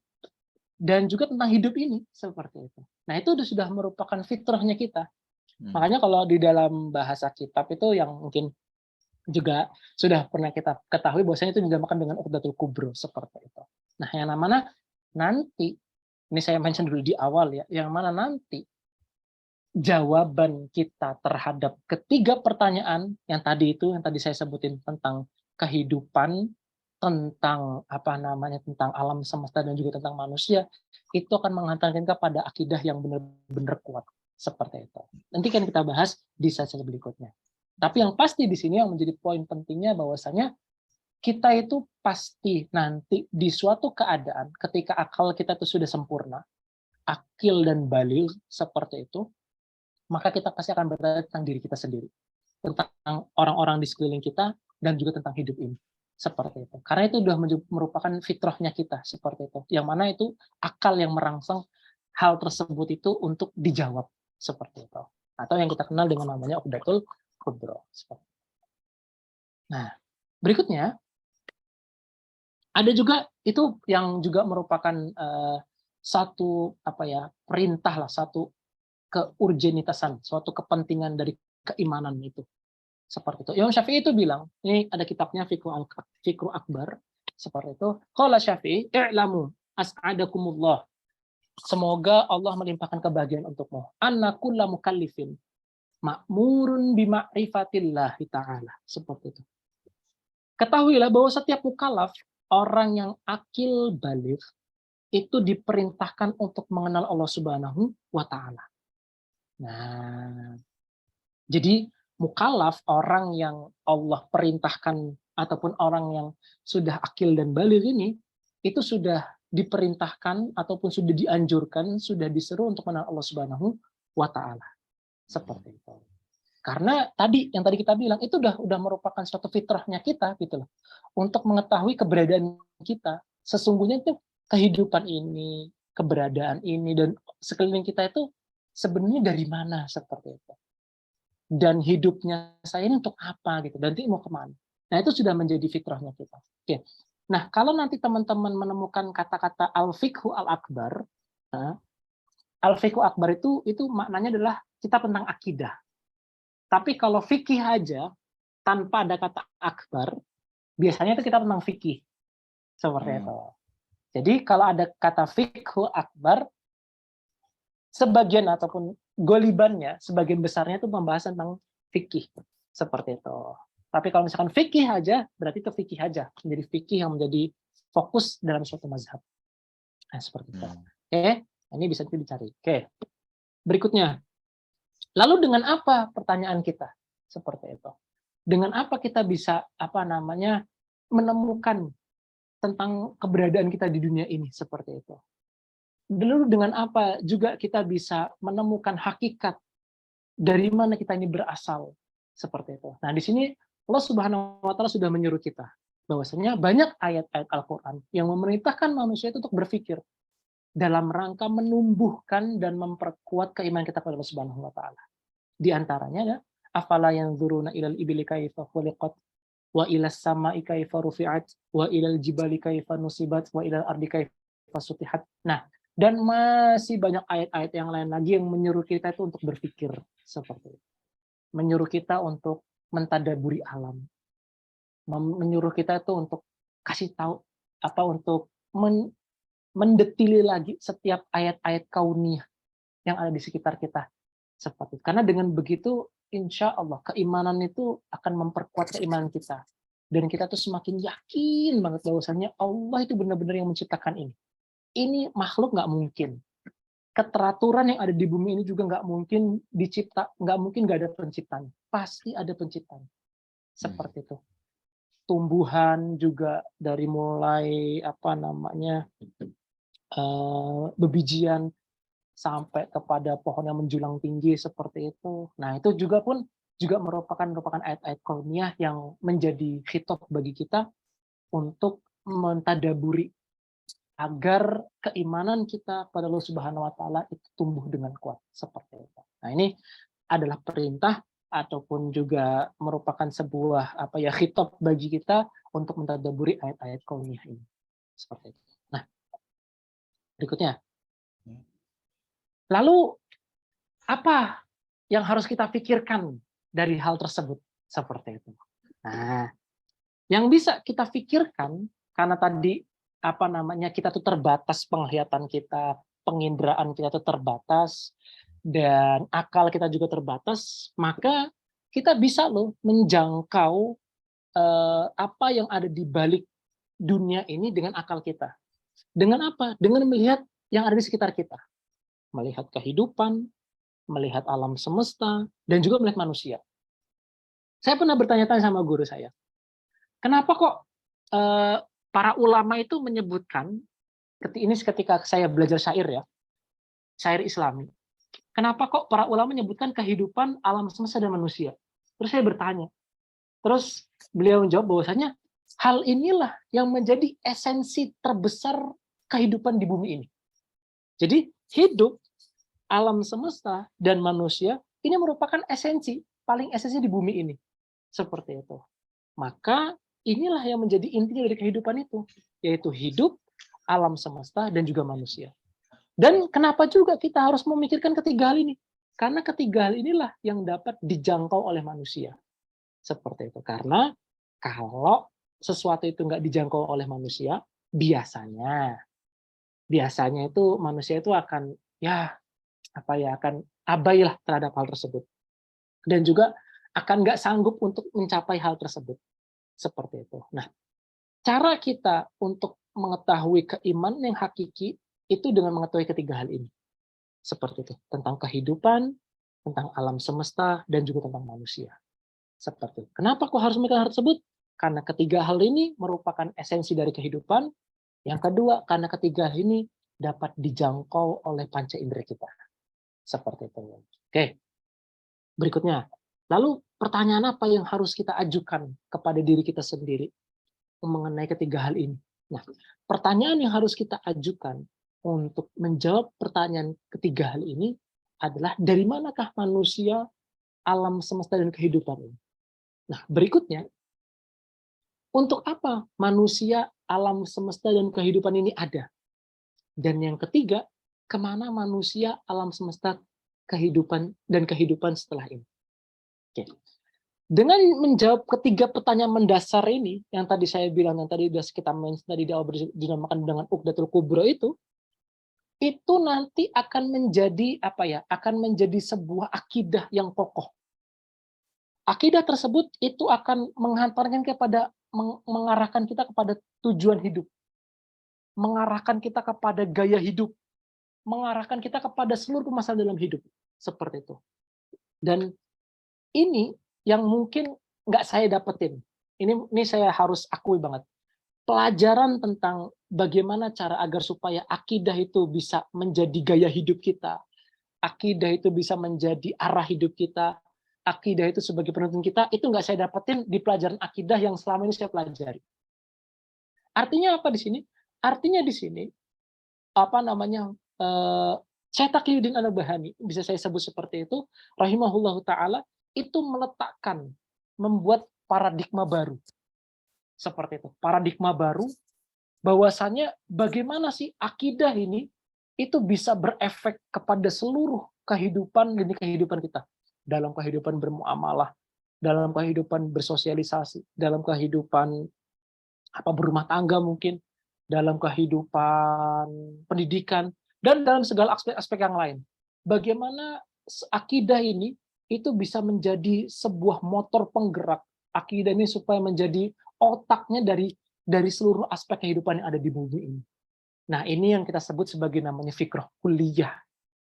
S1: dan juga tentang hidup ini seperti itu. Nah, itu sudah merupakan fitrahnya kita. Makanya kalau di dalam bahasa kitab itu yang mungkin juga sudah pernah kita ketahui bahwasanya itu dinamakan dengan Uqdatul Kubro seperti itu. Nah, yang mana nanti ini saya mention dulu di awal ya, yang mana nanti jawaban kita terhadap ketiga pertanyaan yang tadi saya sebutin tentang kehidupan, tentang tentang alam semesta dan juga tentang manusia, itu akan menghantarkan kita pada akidah yang benar-benar kuat seperti itu. Nanti kan kita bahas di sesi berikutnya. Tapi yang pasti di sini yang menjadi poin pentingnya bahwasanya kita itu pasti nanti di suatu keadaan ketika akal kita itu sudah sempurna, akil dan baligh seperti itu, maka kita pasti akan bertanya tentang diri kita sendiri, tentang orang-orang di sekeliling kita, dan juga tentang hidup ini. Seperti itu. Karena itu sudah merupakan fitrahnya kita, seperti itu. Yang mana itu akal yang merangsang hal tersebut itu untuk dijawab, seperti itu. Atau yang kita kenal dengan namanya Uqdatul Kubro. Nah, berikutnya, ada juga, itu yang juga merupakan satu perintah lah, satu keurgenitasan, suatu kepentingan dari keimanan itu. Seperti itu. Imam Syafi'i itu bilang, ini ada kitabnya Fiqhu Akbar, seperti itu. Qala Syafi'i, i'lamu as'adakumullah. Semoga Allah melimpahkan kebahagiaan untukmu. Anna kulla mukallifin ma'murun bima'rifatillahi ta'ala. Seperti itu. Ketahuilah bahwa setiap mukallaf, orang yang akil baligh, itu diperintahkan untuk mengenal Allah Subhanahu wa Ta'ala. Nah, jadi mukallaf, orang yang Allah perintahkan ataupun orang yang sudah akil dan baligh ini, itu sudah diperintahkan ataupun sudah dianjurkan, sudah diseru untuk mengenal Allah Subhanahu wa Ta'ala. Seperti itu. Karena yang tadi kita bilang itu udah merupakan suatu fitrahnya kita gitu loh. Untuk mengetahui keberadaan kita, sesungguhnya itu kehidupan ini, keberadaan ini dan sekeliling kita itu sebenarnya dari mana seperti itu. Dan hidupnya saya ini untuk apa gitu, dan nanti mau kemana. Nah, itu sudah menjadi fitrahnya kita. Oke. Nah, kalau nanti teman-teman menemukan kata-kata al-fiqhu al-akbar, al-fiqhu akbar itu maknanya adalah kitab tentang akidah. Tapi kalau fikih aja, tanpa ada kata akbar, biasanya itu kita tentang fikih. Seperti itu. Jadi kalau ada kata fiqhu akbar, sebagian ataupun golibannya, sebagian besarnya itu membahas tentang fikih. Seperti itu. Tapi kalau misalkan fikih aja, berarti itu fikih aja. Menjadi fikih yang menjadi fokus dalam suatu mazhab. Nah, seperti itu. Oke, ini bisa dicari. Oke. Berikutnya. Lalu dengan apa pertanyaan kita? Seperti itu. Dengan apa kita bisa menemukan tentang keberadaan kita di dunia ini seperti itu. Lalu dengan apa juga kita bisa menemukan hakikat dari mana kita ini berasal seperti itu. Nah, di sini Allah Subhanahu wa taala sudah menyuruh kita bahwasanya banyak ayat-ayat Al-Qur'an yang memerintahkan manusia itu untuk berpikir dalam rangka menumbuhkan dan memperkuat keimanan kita kepada Allah Subhanahu wa taala. Di antaranya ya, afala yanzuruna ilal ibili kaifa khuliqat wa ilas sama'i kaifa rufi'at wa ilal jibali kaifa nusibat wa ilal ardi kaifa sutihat. Nah, dan masih banyak ayat-ayat yang lain lagi yang menyuruh kita itu untuk berpikir seperti itu. Menyuruh kita untuk mentadaburi alam. Menyuruh kita itu untuk kasih tahu apa untuk mendetili lagi setiap ayat-ayat kauniyah yang ada di sekitar kita. Seperti itu. Karena dengan begitu insya Allah keimanan itu akan memperkuat keimanan kita, dan kita tuh semakin yakin banget bahwasanya Allah itu benar-benar yang menciptakan ini. Ini makhluk nggak mungkin. Keteraturan yang ada di bumi ini juga nggak mungkin nggak mungkin nggak ada penciptanya. Pasti ada penciptanya. Seperti itu. Tumbuhan juga dari mulai bebijian sampai kepada pohon yang menjulang tinggi seperti itu. Nah, itu juga merupakan ayat-ayat kauniyah yang menjadi khitab bagi kita untuk mentadaburi agar keimanan kita pada Allah Subhanahu wa taala itu tumbuh dengan kuat seperti itu. Nah, ini adalah perintah ataupun juga merupakan sebuah khitab bagi kita untuk mentadaburi ayat-ayat kauniyah ini. Seperti itu. Nah, berikutnya. Lalu apa yang harus kita pikirkan dari hal tersebut? Seperti itu. Nah, yang bisa kita pikirkan karena tadi kita tuh terbatas penglihatan kita, penginderaan kita tuh terbatas, dan akal kita juga terbatas, maka kita bisa loh menjangkau apa yang ada di balik dunia ini dengan akal kita. Dengan apa? Dengan melihat yang ada di sekitar kita. Melihat kehidupan, melihat alam semesta, dan juga melihat manusia. Saya pernah bertanya-tanya sama guru saya, kenapa kok para ulama itu menyebutkan, ini ketika saya belajar syair ya, syair Islami, kenapa kok para ulama menyebutkan kehidupan, alam semesta, dan manusia? Terus saya bertanya, terus beliau menjawab bahwasanya hal inilah yang menjadi esensi terbesar kehidupan di bumi ini. Jadi hidup, alam semesta, dan manusia ini merupakan paling esensi di bumi ini. Seperti itu. Maka inilah yang menjadi intinya dari kehidupan itu, yaitu hidup, alam semesta, dan juga manusia. Dan kenapa juga kita harus memikirkan ketiga hal ini? Karena ketiga hal inilah yang dapat dijangkau oleh manusia. Seperti itu. Karena kalau sesuatu itu nggak dijangkau oleh manusia, biasanya itu manusia itu akan akan abailah terhadap hal tersebut, dan juga akan nggak sanggup untuk mencapai hal tersebut seperti itu. Nah, cara kita untuk mengetahui keimanan yang hakiki itu dengan mengetahui ketiga hal ini, seperti itu, tentang kehidupan, tentang alam semesta, dan juga tentang manusia. Seperti itu. Kenapa kok harus memikirkan hal tersebut? Karena ketiga hal ini merupakan esensi dari kehidupan. Yang kedua, karena ketiga hal ini dapat dijangkau oleh panca indera kita. Seperti itu. Oke. Berikutnya. Lalu pertanyaan apa yang harus kita ajukan kepada diri kita sendiri mengenai ketiga hal ini? Nah, pertanyaan yang harus kita ajukan untuk menjawab pertanyaan ketiga hal ini adalah dari manakah manusia, alam semesta, dan kehidupan ini? Nah, berikutnya, untuk apa manusia, alam semesta, dan kehidupan ini ada? Dan yang ketiga, kemana manusia, alam semesta, kehidupan, dan kehidupan setelah ini? Oke. Dengan menjawab ketiga pertanyaan mendasar ini, yang tadi saya bilang, yang tadi sudah kita mention tadi di awal dinamakan dengan Uqdatul Kubra itu nanti akan menjadi akan menjadi sebuah akidah yang kokoh. Akidah tersebut itu akan mengarahkan kita kepada tujuan hidup, mengarahkan kita kepada gaya hidup, mengarahkan kita kepada seluruh masalah dalam hidup, seperti itu. Dan ini yang mungkin nggak saya dapetin. Ini saya harus akui banget. pelajaran tentang bagaimana cara agar supaya akidah itu bisa menjadi gaya hidup kita, akidah itu bisa menjadi arah hidup kita, akidah itu sebagai penuntun kita, itu nggak saya dapetin di pelajaran akidah yang selama ini saya pelajari. Artinya apa di sini? Artinya di sini, apa namanya, Syekh Taqiyuddin An-Nabhani, bisa saya sebut seperti itu, rahimahullahu taala, itu meletakkan, membuat paradigma baru. Seperti itu. Paradigma baru, bahwasannya bagaimana sih akidah ini itu bisa berefek kepada seluruh kehidupan lini kehidupan kita. Dalam kehidupan bermuamalah, dalam kehidupan bersosialisasi, dalam kehidupan berumah tangga mungkin, dalam kehidupan pendidikan, dan dalam segala aspek-aspek yang lain. Bagaimana akidah ini itu bisa menjadi sebuah motor penggerak akidah ini supaya menjadi otaknya dari seluruh aspek kehidupan yang ada di bumi ini. Nah, ini yang kita sebut sebagai namanya fikrah kulliyah.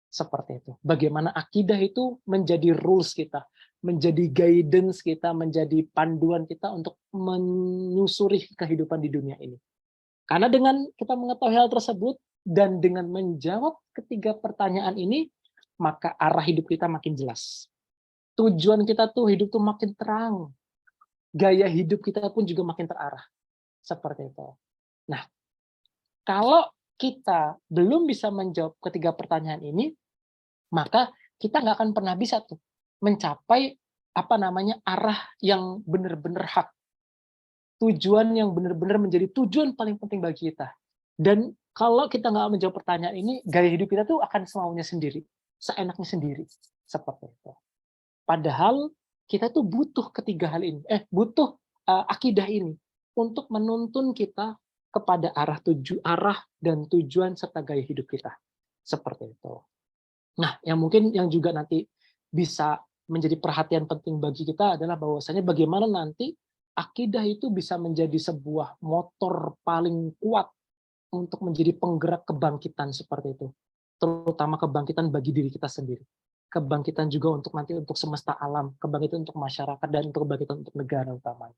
S1: Seperti itu. Bagaimana akidah itu menjadi rules kita, menjadi guidance kita, menjadi panduan kita untuk menyusuri kehidupan di dunia ini. Karena dengan kita mengetahui hal tersebut dan dengan menjawab ketiga pertanyaan ini, maka arah hidup kita makin jelas. Tujuan kita tuh hidup tuh makin terang. Gaya hidup kita pun juga makin terarah. Seperti itu. Nah, kalau kita belum bisa menjawab ketiga pertanyaan ini, maka kita nggak akan pernah bisa tuh mencapai arah yang benar-benar hak, tujuan yang benar-benar menjadi tujuan paling penting bagi kita. Dan kalau kita nggak menjawab pertanyaan ini, gaya hidup kita tuh akan semaunya sendiri, seenaknya sendiri, seperti itu. Padahal kita tuh butuh ketiga hal ini, butuh akidah ini untuk menuntun kita kepada arah dan tujuan serta gaya hidup kita, seperti itu. Nah, yang mungkin yang juga nanti bisa menjadi perhatian penting bagi kita adalah bahwasanya bagaimana nanti akidah itu bisa menjadi sebuah motor paling kuat untuk menjadi penggerak kebangkitan seperti itu. Terutama kebangkitan bagi diri kita sendiri. Kebangkitan juga untuk nanti untuk semesta alam, kebangkitan untuk masyarakat, dan untuk kebangkitan untuk negara utamanya.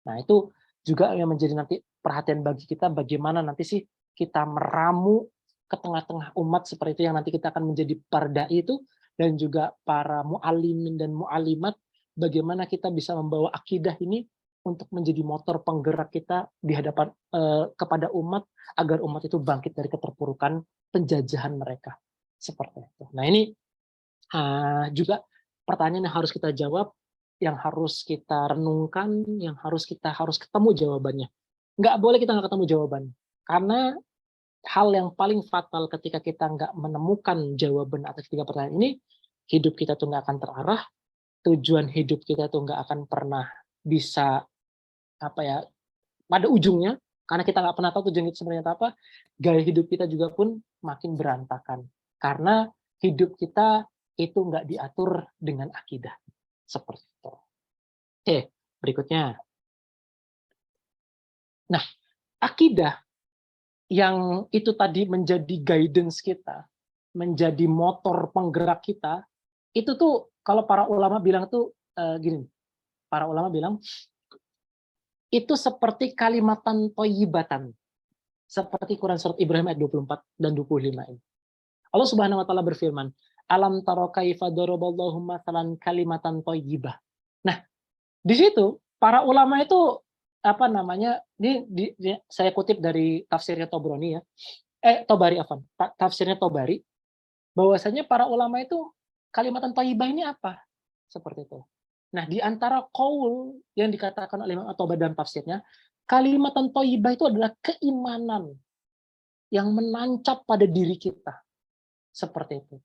S1: Nah, itu juga yang menjadi nanti perhatian bagi kita, bagaimana nanti sih kita meramu ke tengah-tengah umat seperti itu yang nanti kita akan menjadi para dai itu, dan juga para mu'allimin dan mu'allimat, bagaimana kita bisa membawa akidah ini untuk menjadi motor penggerak kita di hadapan kepada umat, agar umat itu bangkit dari keterpurukan penjajahan mereka. Seperti itu. Nah, ini juga pertanyaan yang harus kita jawab, yang harus kita renungkan, yang harus ketemu jawabannya. Nggak boleh kita nggak ketemu jawabannya. Karena hal yang paling fatal ketika kita nggak menemukan jawaban atas tiga pertanyaan ini, hidup kita tuh nggak akan terarah, tujuan hidup kita tuh nggak akan pernah bisa pada ujungnya, karena kita nggak pernah tahu tujuan itu sebenarnya apa, gaya hidup kita juga pun makin berantakan. Karena hidup kita itu nggak diatur dengan akidah. Seperti itu. Oke, berikutnya. Nah, akidah yang itu tadi menjadi guidance kita, menjadi motor penggerak kita, itu tuh kalau para ulama bilang tuh gini, para ulama bilang itu seperti kalimatan thayyibatan. Seperti Quran surat Ibrahim ayat 24 dan 25 ini. Allah Subhanahu wa taala berfirman, "Alam tara kaifa daraballahu mathalan kalimatan thayyibah." Nah, di situ para ulama itu saya kutip dari tafsirnya Tobroni ya. Tobari tafsirnya Tobari, bahwasanya para ulama itu kalimatan thayyibah ini apa? Seperti itu. Nah, di antara qaul yang dikatakan oleh Imam At-Tabari dalam tafsirnya, kalimatan thayyibah itu adalah keimanan yang menancap pada diri kita. Seperti itu.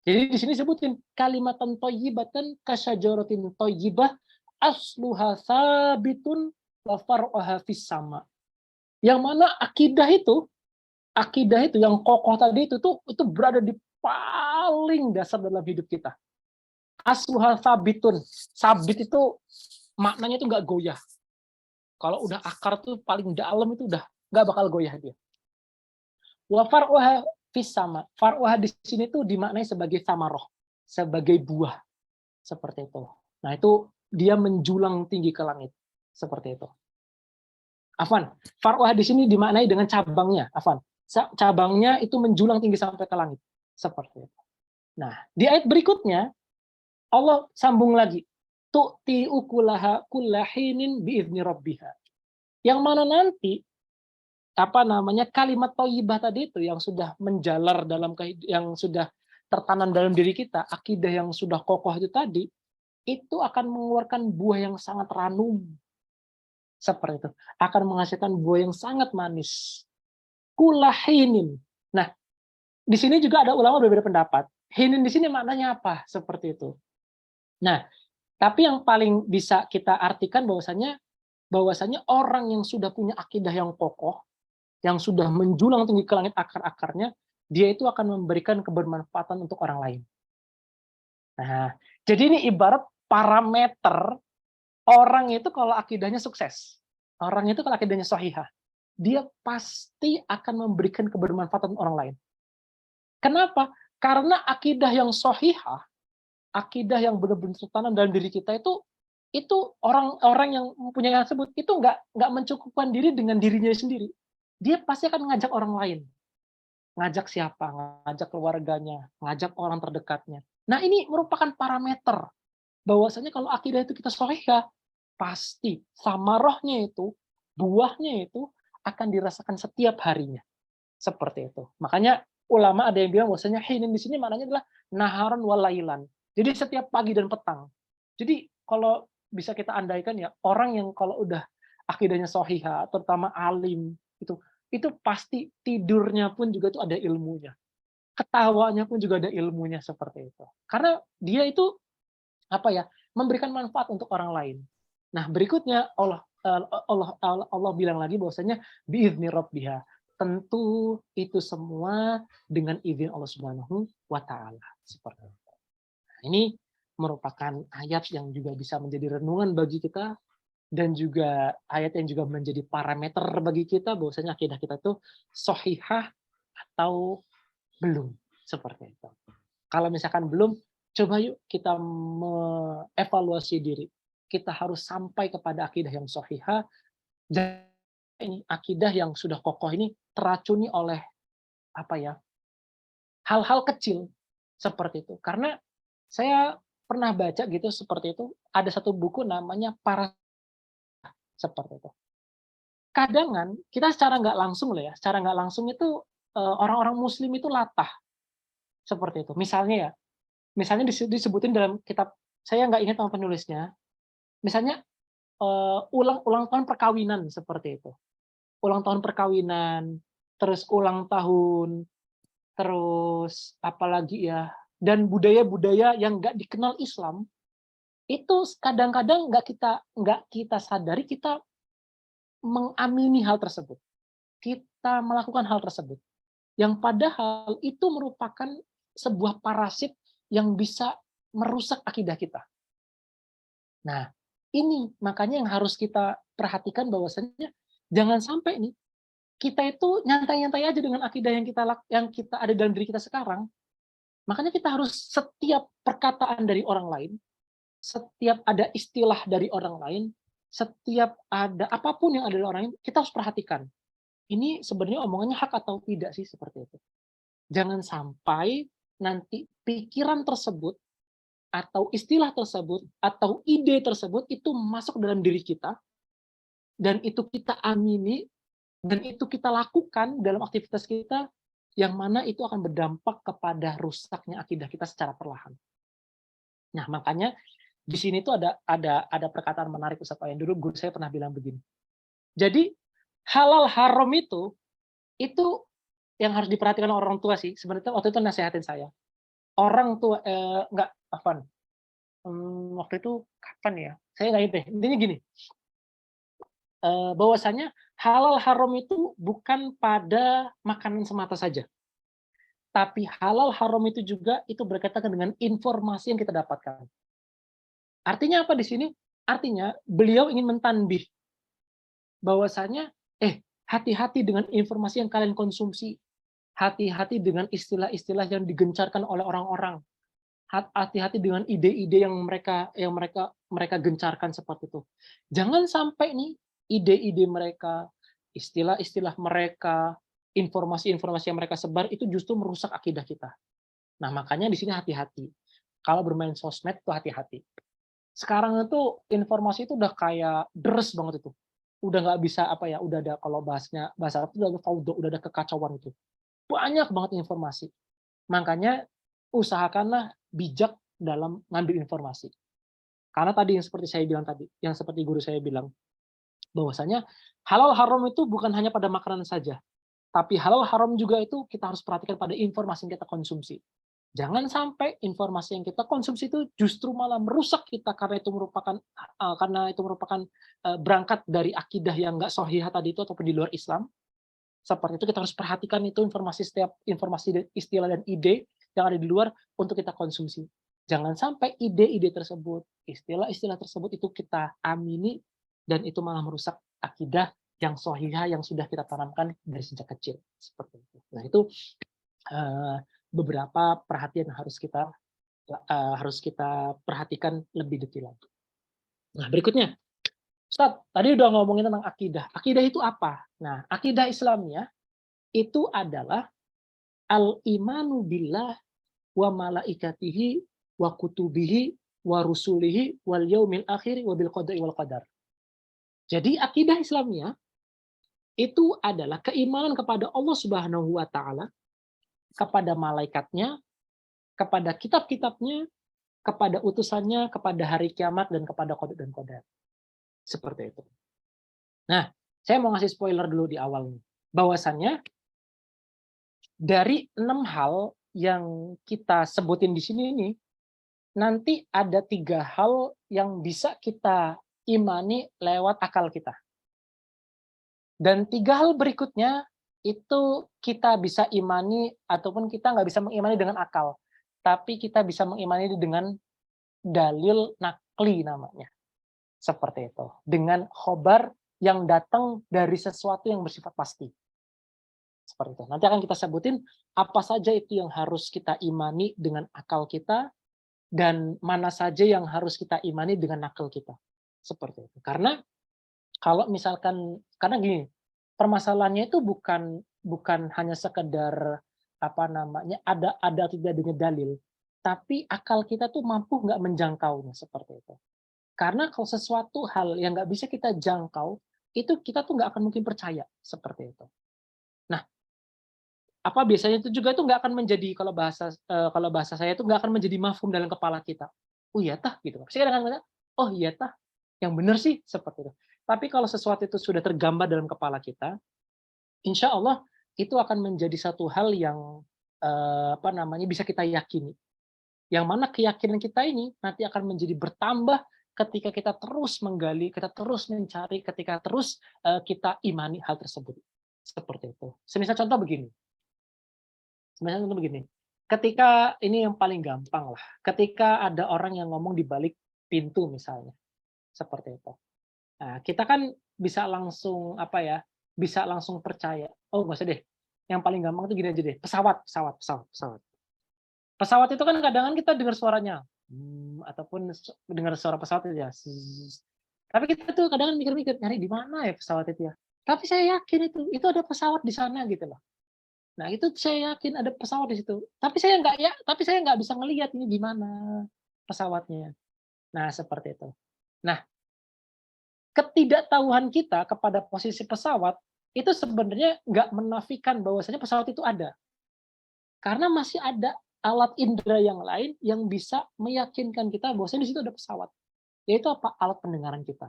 S1: Jadi di sini sebutin kalimatan thayyibatan kasyajaratin thayyibah asluha sabitun wa far'uha fis sama. Yang mana akidah itu yang kokoh tadi itu berada di paling dasar dalam hidup kita. Asluha sabitun. Sabit itu maknanya itu nggak goyah. Kalau udah akar tuh paling dalam itu udah nggak bakal goyah dia. Wa far'uha fis sama. Far'uha di sini tuh dimaknai sebagai samaroh, sebagai buah. Seperti itu. Nah, itu dia menjulang tinggi ke langit. Seperti itu. Afwan, far'uha di sini dimaknai dengan cabangnya. Afwan, cabangnya itu menjulang tinggi sampai ke langit. Seperti itu. Nah, di ayat berikutnya Allah sambung lagi. Tu'ti ukulaha kullahinin biizni rabbiha. Yang mana nanti kalimat thayyibah tadi itu yang sudah menjalar dalam yang sudah tertanam dalam diri kita, akidah yang sudah kokoh itu tadi, itu akan mengeluarkan buah yang sangat ranum. Seperti itu. Akan menghasilkan buah yang sangat manis. Kulahinin. Nah, di sini juga ada ulama berbeda pendapat. Hinin di sini maknanya apa? Seperti itu. Nah, tapi yang paling bisa kita artikan bahwasanya orang yang sudah punya akidah yang kokoh, yang sudah menjulang tinggi ke langit akar-akarnya, dia itu akan memberikan kebermanfaatan untuk orang lain. Nah, jadi ini ibarat parameter orang itu kalau akidahnya sukses, orang itu kalau akidahnya sahihah, dia pasti akan memberikan kebermanfaatan orang lain. Kenapa? Karena akidah yang sahihah, akidah yang benar-benar tertanam dalam diri kita itu orang-orang yang mempunyai hal tersebut itu nggak mencukupkan diri dengan dirinya sendiri. Dia pasti akan ngajak orang lain. Ngajak siapa? Ngajak keluarganya, ngajak orang terdekatnya. Nah, ini merupakan parameter bahwasanya kalau akidah itu kita sahihah, pasti samarohnya itu, buahnya itu akan dirasakan setiap harinya. Seperti itu. Makanya ulama ada yang bilang bahwasanya hinin di sini maknanya adalah naharon walailan. Jadi setiap pagi dan petang. Jadi kalau bisa kita andaikan ya, orang yang kalau udah akidahnya sahihah, terutama alim, itu pasti tidurnya pun juga itu ada ilmunya. Ketawanya pun juga ada ilmunya seperti itu. Karena dia itu memberikan manfaat untuk orang lain. Nah, berikutnya Allah bilang lagi bahwasanya biizni rabbiha. Tentu itu semua dengan izin Allah Subhanahu wa taala. Seperti itu. Nah, ini merupakan ayat yang juga bisa menjadi renungan bagi kita dan juga ayat yang juga menjadi parameter bagi kita bahwasanya akidah kita itu sahihah atau belum, seperti itu. Kalau misalkan belum, coba yuk kita mengevaluasi diri. Kita harus sampai kepada akidah yang sahihah dan ini akidah yang sudah kokoh ini teracuni oleh hal-hal kecil seperti itu. Karena saya pernah baca gitu seperti itu, ada satu buku namanya seperti itu. Kadangan kita secara nggak langsung secara nggak langsung itu orang-orang Muslim itu latah seperti itu. Misalnya disebutin dalam kitab, saya nggak ingat nama penulisnya. Misalnya ulang tahun perkawinan seperti itu. Ulang tahun perkawinan, terus ulang tahun, terus apalagi ya, dan budaya-budaya yang nggak dikenal Islam itu kadang-kadang nggak kita sadari kita mengamini hal tersebut. Kita melakukan hal tersebut. Yang padahal itu merupakan sebuah parasit yang bisa merusak akidah kita. Nah, ini makanya yang harus kita perhatikan bahwasanya jangan sampai nih kita itu nyantai-nyantai aja dengan akidah yang kita ada dalam diri kita sekarang. Makanya kita harus setiap perkataan dari orang lain, setiap ada istilah dari orang lain, setiap ada apapun yang ada dari orang lain, kita harus perhatikan. Ini sebenarnya omongannya hak atau tidak sih seperti itu. Jangan sampai nanti pikiran tersebut atau istilah tersebut atau ide tersebut itu masuk dalam diri kita dan itu kita amini dan itu kita lakukan dalam aktivitas kita yang mana itu akan berdampak kepada rusaknya akidah kita secara perlahan. Nah, makanya di sini tuh ada perkataan menarik Ustaz Oyen, dulu guru saya pernah bilang begini. Jadi halal haram itu yang harus diperhatikan orang tua sih. Sebenarnya waktu itu nasihatin saya. Orang tua enggak Afan. Waktu itu kapan ya? Saya nggak ingat deh. Intinya gini. Bahwasanya halal haram itu bukan pada makanan semata saja. Tapi halal haram itu juga itu berkaitan dengan informasi yang kita dapatkan. Artinya apa di sini? Artinya beliau ingin mentanbih bahwasanya hati-hati dengan informasi yang kalian konsumsi. Hati-hati dengan istilah-istilah yang digencarkan oleh orang-orang. Hati-hati dengan ide-ide yang mereka gencarkan seperti itu. Jangan sampai nih ide-ide mereka, istilah-istilah mereka, informasi-informasi yang mereka sebar itu justru merusak akidah kita. Nah, makanya di sini hati-hati. Kalau bermain sosmed itu hati-hati. Sekarang itu informasi itu udah kayak deres banget itu. Udah nggak bisa apa ya, udah ada kalau bahasa Arab itu udah ada faudo, udah ada kekacauan itu. Banyak banget informasi. Makanya usahakanlah bijak dalam ngambil informasi. Karena tadi yang seperti saya bilang tadi, yang seperti guru saya bilang, bahwasanya halal haram itu bukan hanya pada makanan saja, tapi halal haram juga itu kita harus perhatikan pada informasi yang kita konsumsi. Jangan sampai informasi yang kita konsumsi itu justru malah merusak kita karena itu merupakan berangkat dari akidah yang nggak sahihah tadi itu ataupun di luar Islam. Seperti itu kita harus perhatikan itu setiap informasi istilah dan ide yang ada di luar untuk kita konsumsi. Jangan sampai ide-ide tersebut, istilah-istilah tersebut itu kita amini dan itu malah merusak akidah yang sahihah yang sudah kita tanamkan dari sejak kecil. Seperti itu. Nah, itu beberapa perhatian yang harus kita perhatikan lebih detail lagi. Nah, berikutnya, Ustaz, tadi udah ngomongin tentang akidah. Akidah itu apa? Nah, akidah Islamnya itu adalah al-imanu billah wa malaikatihi wa kutubihi wa rusulihi wal yaumil akhir wa bil qada'i wal qadar. Jadi akidah Islamnya itu adalah keimanan kepada Allah Subhanahu wa taala, kepada malaikatnya, kepada kitab-kitabnya, kepada utusannya, kepada hari kiamat, dan kepada qada dan qadar. Seperti itu. Nah, saya mau ngasih spoiler dulu di awal nih. Bahwasannya dari 6 hal yang kita sebutin di sini ini, nanti ada 3 hal yang bisa kita imani lewat akal kita. Dan 3 hal berikutnya itu kita bisa imani ataupun kita nggak bisa mengimani dengan akal. Tapi kita bisa mengimani dengan dalil nakli namanya. Seperti itu. Dengan khobar yang datang dari sesuatu yang bersifat pasti. Seperti itu. Nanti akan kita sebutin apa saja itu yang harus kita imani dengan akal kita dan mana saja yang harus kita imani dengan nakal kita. Seperti itu. Karena kalau misalkan karena gini, permasalahannya itu bukan hanya sekedar apa namanya ada tidak adanya dalil, tapi akal kita tuh mampu nggak menjangkaunya seperti itu. Karena kalau sesuatu hal yang nggak bisa kita jangkau, itu kita tuh nggak akan mungkin percaya seperti itu. Nah, apa biasanya itu juga tuh nggak akan menjadi kalau bahasa saya itu nggak akan menjadi mafhum dalam kepala kita. Oh iya tah gitu. Saya kadang-kadang oh iya tah yang benar sih seperti itu. Tapi kalau sesuatu itu sudah tergambar dalam kepala kita, insya Allah itu akan menjadi satu hal yang bisa kita yakini. Yang mana keyakinan kita ini nanti akan menjadi bertambah ketika kita terus menggali, kita terus mencari, ketika terus kita imani hal tersebut. Seperti itu. Semisal contoh begini. Ketika ini yang paling gampang lah. Ketika ada orang yang ngomong di balik pintu misalnya. Seperti itu. Nah, kita kan bisa langsung bisa langsung percaya. Oh, nggak usah deh. Yang paling gampang itu gini aja deh. Pesawat. Pesawat itu kan kadang-kadang kita dengar suaranya, ataupun dengar suara pesawat itu ya. Tapi kita tuh kadang mikir-mikir nyari di mana ya pesawat itu ya. Tapi saya yakin itu ada pesawat di sana gitu loh. Nah, itu saya yakin ada pesawat di situ. Tapi saya nggak bisa ngelihat ini di mana pesawatnya. Nah, seperti itu. Nah, ketidaktahuan kita kepada posisi pesawat itu sebenarnya nggak menafikan bahwasanya pesawat itu ada. Karena masih ada alat indera yang lain yang bisa meyakinkan kita bahwasanya di situ ada pesawat. Yaitu apa? Alat pendengaran kita.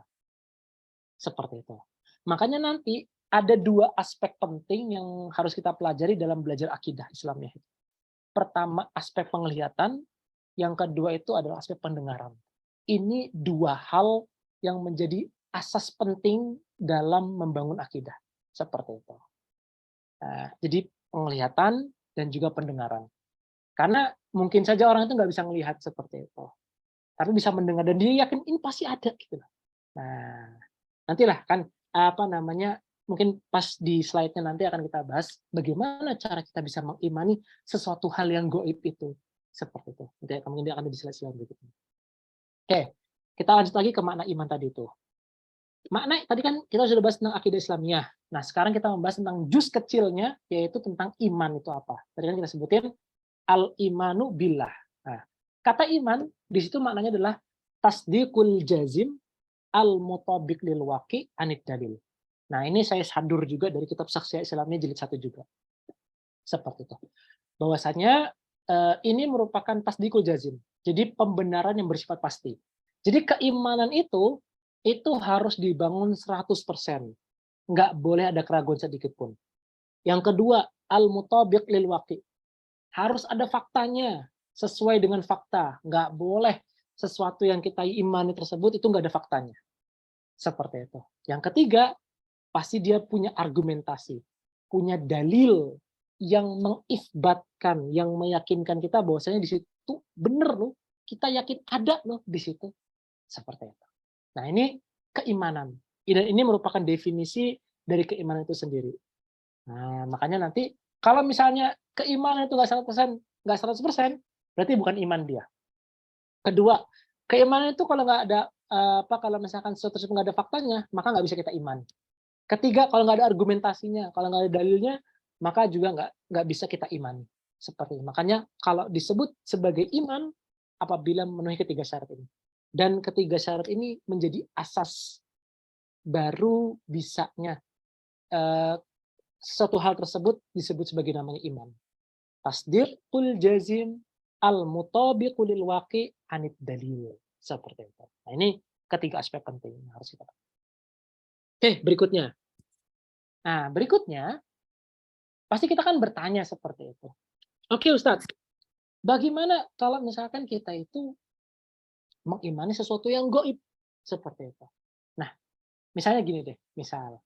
S1: Seperti itu. Makanya nanti ada 2 aspek penting yang harus kita pelajari dalam belajar akidah Islamnya. Pertama aspek penglihatan, yang kedua itu adalah aspek pendengaran. Ini 2 hal yang menjadi asas penting dalam membangun akidah. Seperti itu. Nah, jadi penglihatan dan juga pendengaran. Karena mungkin saja orang itu nggak bisa melihat seperti itu. Tapi bisa mendengar dan dia yakin ini pasti ada gitu. Nah, nantilah kan mungkin pas di slide-nya nanti akan kita bahas bagaimana cara kita bisa mengimani sesuatu hal yang gaib itu. Seperti itu. Nanti kemudian akan di slide selanjutnya. Oke, kita lanjut lagi ke makna iman tadi itu. Makna tadi kan kita sudah bahas tentang akidah Islamiyah. Nah, sekarang kita membahas tentang juz kecilnya, yaitu tentang iman itu apa. Tadi kan kita sebutin al-imanu billah. Nah, kata iman di situ maknanya adalah tasdiqul jazim al-mutabiq lil waqi anid dalil. Nah, ini saya sadur juga dari kitab Saksya Islamiyah jilid 1 juga. Seperti itu. Bahwasanya ini merupakan tasdiqul jazim. Jadi pembenaran yang bersifat pasti. Jadi keimanan itu harus dibangun 100%. Nggak boleh ada keraguan sedikit pun. Yang kedua, al-mutabiq lil waqi. Harus ada faktanya, sesuai dengan fakta. Nggak boleh sesuatu yang kita imani tersebut itu nggak ada faktanya. Seperti itu. Yang ketiga, pasti dia punya argumentasi, punya dalil yang mengisbatkan, yang meyakinkan kita bahwasanya di situ benar loh, kita yakin ada loh di situ. Seperti itu. Nah, ini keimanan. Dan ini merupakan definisi dari keimanan itu sendiri. Nah, makanya nanti kalau misalnya keimanan itu nggak 100%, berarti bukan iman dia. Kedua, keimanan itu kalau nggak ada kalau misalkan sesuatu tersebut nggak ada faktanya, maka nggak bisa kita iman. Ketiga, kalau nggak ada argumentasinya, kalau nggak ada dalilnya, maka juga nggak bisa kita iman. Seperti itu. Makanya kalau disebut sebagai iman apabila memenuhi ketiga syarat ini. Dan ketiga syarat ini menjadi asas baru bisanya suatu hal tersebut disebut sebagai namanya iman. Tasdiqul jazim al-mutabiqu lil waqi anid dalil. Seperti itu. Nah, ini ketiga aspek penting yang harus kita. Oke, berikutnya. Nah, berikutnya pasti kita kan bertanya seperti itu. Oke, Ustadz, bagaimana kalau misalkan kita itu mengimani sesuatu yang gaib seperti itu? Nah, misalnya gini deh, misal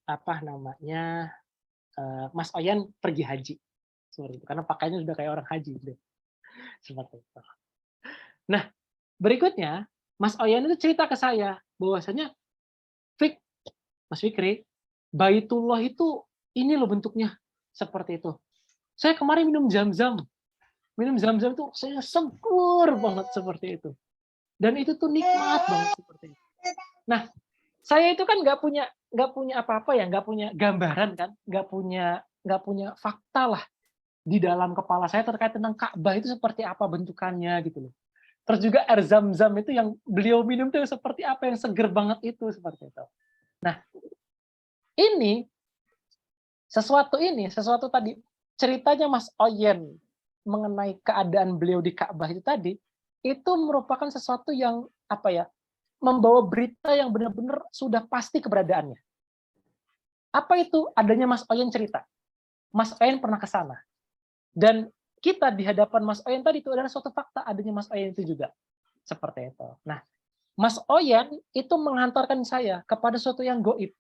S1: apa namanya, Mas Oyan pergi haji, seperti itu, karena pakainya sudah kayak orang haji deh, seperti itu. Nah, berikutnya Mas Oyan itu cerita ke saya bahwasanya, Mas Fikri, Baitullah itu ini loh bentuknya, seperti itu. Saya kemarin minum Zam-Zam itu saya seger banget seperti itu. Dan itu tuh nikmat banget seperti itu. Nah, saya itu kan nggak punya apa-apa ya, nggak punya gambaran kan, nggak punya fakta lah di dalam kepala saya terkait tentang Ka'bah itu seperti apa bentukannya gitu loh. Terus juga air Zam-Zam itu yang beliau minum itu seperti apa, yang seger banget itu seperti itu. Nah, ini sesuatu tadi ceritanya Mas Oyen mengenai keadaan beliau di Ka'bah itu tadi, itu merupakan sesuatu yang apa ya, membawa berita yang benar-benar sudah pasti keberadaannya. Apa itu? Adanya Mas Oyen cerita. Mas Oyen pernah ke sana. Dan kita di hadapan Mas Oyen tadi itu adalah suatu fakta adanya Mas Oyen itu juga. Seperti itu. Nah, Mas Oyen itu menghantarkan saya kepada sesuatu yang goib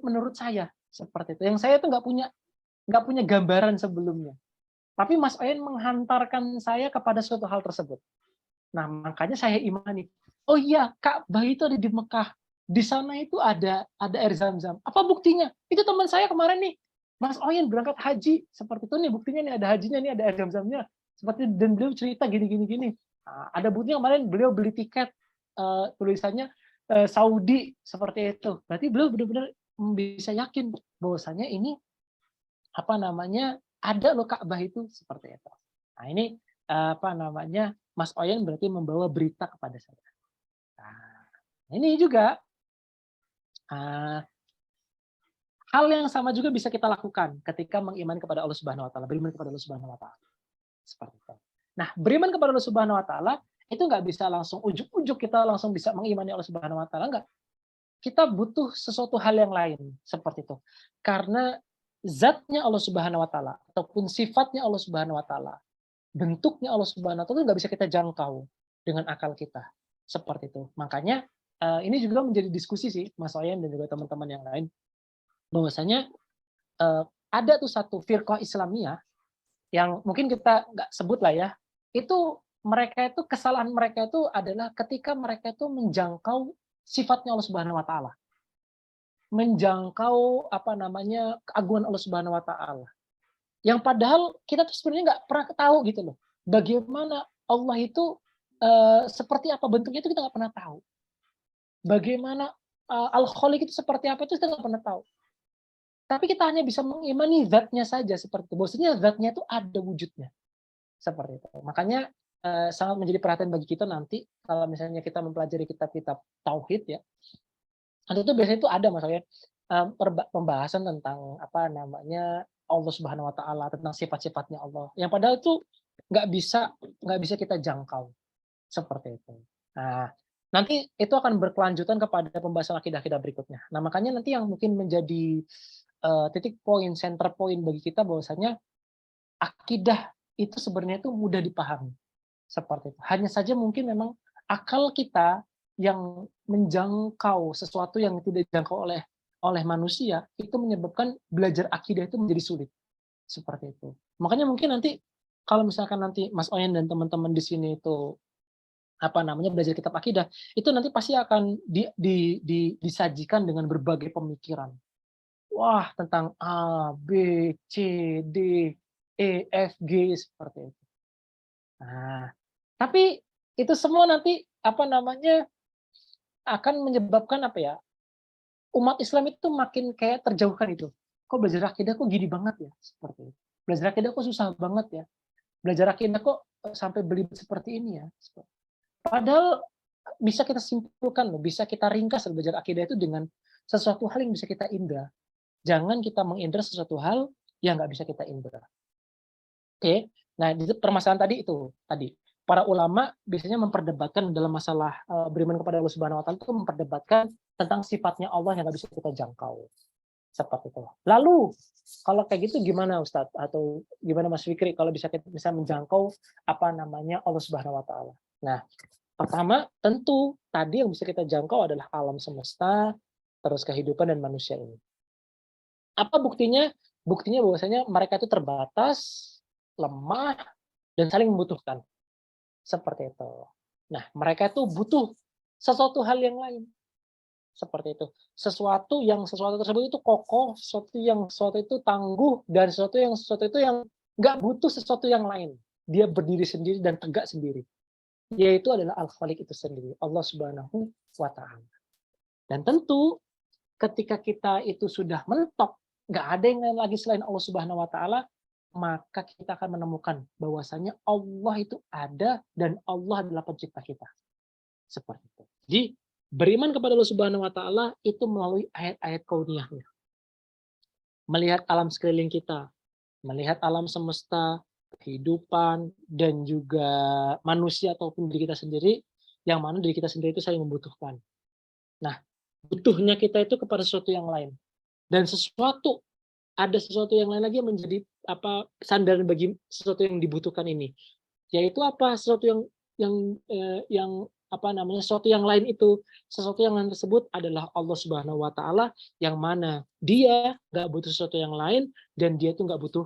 S1: menurut saya. Seperti itu. Yang saya itu nggak punya gambaran sebelumnya. Tapi Mas Oyen menghantarkan saya kepada suatu hal tersebut. Nah, makanya saya imani. Oh iya, Ka'bah itu ada di Mekah. Di sana itu ada air Zam-Zam. Apa buktinya? Itu teman saya kemarin nih. Mas Oyen berangkat haji. Seperti itu nih buktinya nih, ada hajinya nih, ada air Zam-Zamnya. Seperti dan beliau cerita gini. Nah, ada buktinya kemarin beliau beli tiket tulisannya Saudi seperti itu. Berarti beliau benar-benar bisa yakin bahwasanya ini apa namanya, ada loh Ka'bah itu seperti itu. Nah, ini apa namanya, Mas Oyen berarti membawa berita kepada saya. Nah, ini juga hal yang sama juga bisa kita lakukan ketika mengimani kepada Allah Subhanahu wa taala, beriman kepada Allah Subhanahu wa taala. Seperti itu. Nah, beriman kepada Allah Subhanahu wa taala itu nggak bisa langsung ujuk-ujuk kita langsung bisa mengimani Allah Subhanahu wa taala, enggak. Kita butuh sesuatu hal yang lain seperti itu. Karena zatnya Allah Subhanahu wa taala ataupun sifatnya Allah Subhanahu wa taala, bentuknya Allah Subhanahu wa taala nggak bisa kita jangkau dengan akal kita. Seperti itu. Makanya ini juga menjadi diskusi sih Mas Oyen dan juga teman-teman yang lain, bahwasanya ada tuh satu firqah Islamiyah yang mungkin kita nggak sebut lah ya, itu kesalahan mereka itu adalah ketika mereka itu menjangkau sifatnya Allah Subhanahu wa taala. Menjangkau apa namanya, keagungan Allah Subhanahu wa taala. Yang padahal kita tuh sebenarnya nggak pernah tahu gitu loh. Bagaimana Allah itu seperti apa bentuknya itu kita nggak pernah tahu.
S2: Bagaimana Al-Khaliq itu seperti apa itu kita nggak pernah tahu. Tapi kita hanya bisa mengimani zatnya saja seperti itu. Bahwasanya zatnya itu ada wujudnya. Seperti itu. Makanya sangat menjadi perhatian bagi kita nanti kalau misalnya kita mempelajari kitab-kitab tauhid ya. Nanti itu biasanya itu ada maksudnya pembahasan tentang apa namanya Allah Subhanahu wa taala, tentang sifat-sifatnya Allah. Yang padahal itu nggak bisa kita jangkau seperti itu. Nah, nanti itu akan berkelanjutan kepada pembahasan akidah-akidah berikutnya. Nah, makanya nanti yang mungkin menjadi titik poin, center point bagi kita bahwasanya akidah itu sebenarnya itu mudah dipahami. Seperti itu. Hanya saja mungkin memang akal kita yang menjangkau sesuatu yang tidak dijangkau oleh manusia itu menyebabkan belajar akidah itu menjadi sulit. Seperti itu. Makanya mungkin nanti kalau misalkan nanti Mas Oyen dan teman-teman di sini itu apa namanya belajar kitab akidah, itu nanti pasti akan disajikan dengan berbagai pemikiran. Wah, tentang A, B, C, D, E, F, G seperti itu. Nah, tapi itu semua nanti apa namanya akan menyebabkan apa ya? Umat Islam itu makin kayak terjauhkan itu. Kok belajar akidah kok gini banget ya? Seperti itu. Belajar akidah kok susah banget ya? Belajar akidah kok sampai belibet seperti ini ya? Padahal bisa kita simpulkan loh, bisa kita ringkas belajar akidah itu dengan sesuatu hal yang bisa kita indra. Jangan kita mengindra sesuatu hal yang nggak bisa kita indra. Oke, nah permasalahan tadi itu tadi para ulama biasanya memperdebatkan dalam masalah beriman kepada Allah Subhanahu Wa Taala itu memperdebatkan tentang sifatnya Allah yang nggak bisa kita jangkau seperti itu. Lalu kalau kayak gitu gimana Ustadz atau gimana Mas Fikri kalau bisa kita bisa menjangkau apa namanya Allah Subhanahu Wa Taala? Nah, pertama tentu tadi yang bisa kita jangkau adalah alam semesta, terus kehidupan dan manusia ini. Apa buktinya? Buktinya bahwasanya mereka itu terbatas, lemah, dan saling membutuhkan. Seperti itu. Nah, mereka itu butuh sesuatu hal yang lain. Seperti itu. Sesuatu tersebut itu kokoh, sesuatu itu tangguh, dan sesuatu itu yang nggak butuh sesuatu yang lain. Dia berdiri sendiri dan tegak sendiri. Yaitu adalah Al-Khaliq itu sendiri, Allah Subhanahu wa Ta'ala. Dan tentu ketika kita itu sudah mentok, nggak ada yang lain lagi selain Allah Subhanahu wa Ta'ala, maka kita akan menemukan bahwasanya Allah itu ada dan Allah adalah pencipta kita. Seperti itu. Jadi beriman kepada Allah Subhanahu wa Ta'ala itu melalui ayat-ayat kauniyahnya. Melihat alam sekeliling kita, melihat alam semesta, kehidupan, dan juga manusia ataupun diri kita sendiri, yang mana diri kita sendiri itu saling membutuhkan. Nah, butuhnya kita itu kepada sesuatu yang lain. Dan ada sesuatu yang lain lagi yang menjadi sandaran bagi sesuatu yang dibutuhkan ini. Yaitu apa? Sesuatu yang sesuatu yang lain itu, sesuatu yang lain tersebut adalah Allah Subhanahu wa Ta'ala, yang mana dia nggak butuh sesuatu yang lain dan dia itu nggak butuh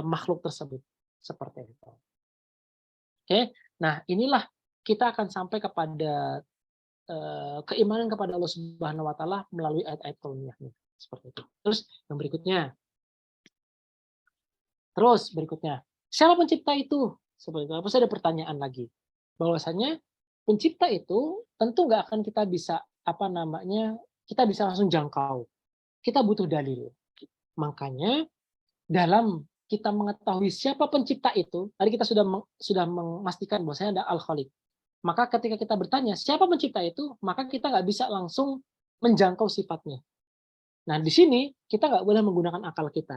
S2: makhluk tersebut. Seperti itu. Oke, nah inilah kita akan sampai kepada keimanan kepada Allah Subhanahu wa Ta'ala melalui ayat-ayat kauniyahnya. Seperti itu. Terus yang berikutnya. Siapa pencipta itu? Seperti itu. Pasti ada pertanyaan lagi. Bahwasanya pencipta itu tentu nggak akan kita bisa kita bisa langsung jangkau. Kita butuh dalil. Makanya dalam kita mengetahui siapa pencipta itu, tadi kita sudah memastikan bahwasanya ada Al-Khaliq. Maka ketika kita bertanya siapa pencipta itu, maka kita nggak bisa langsung menjangkau sifatnya. Nah, di sini kita nggak boleh menggunakan akal kita.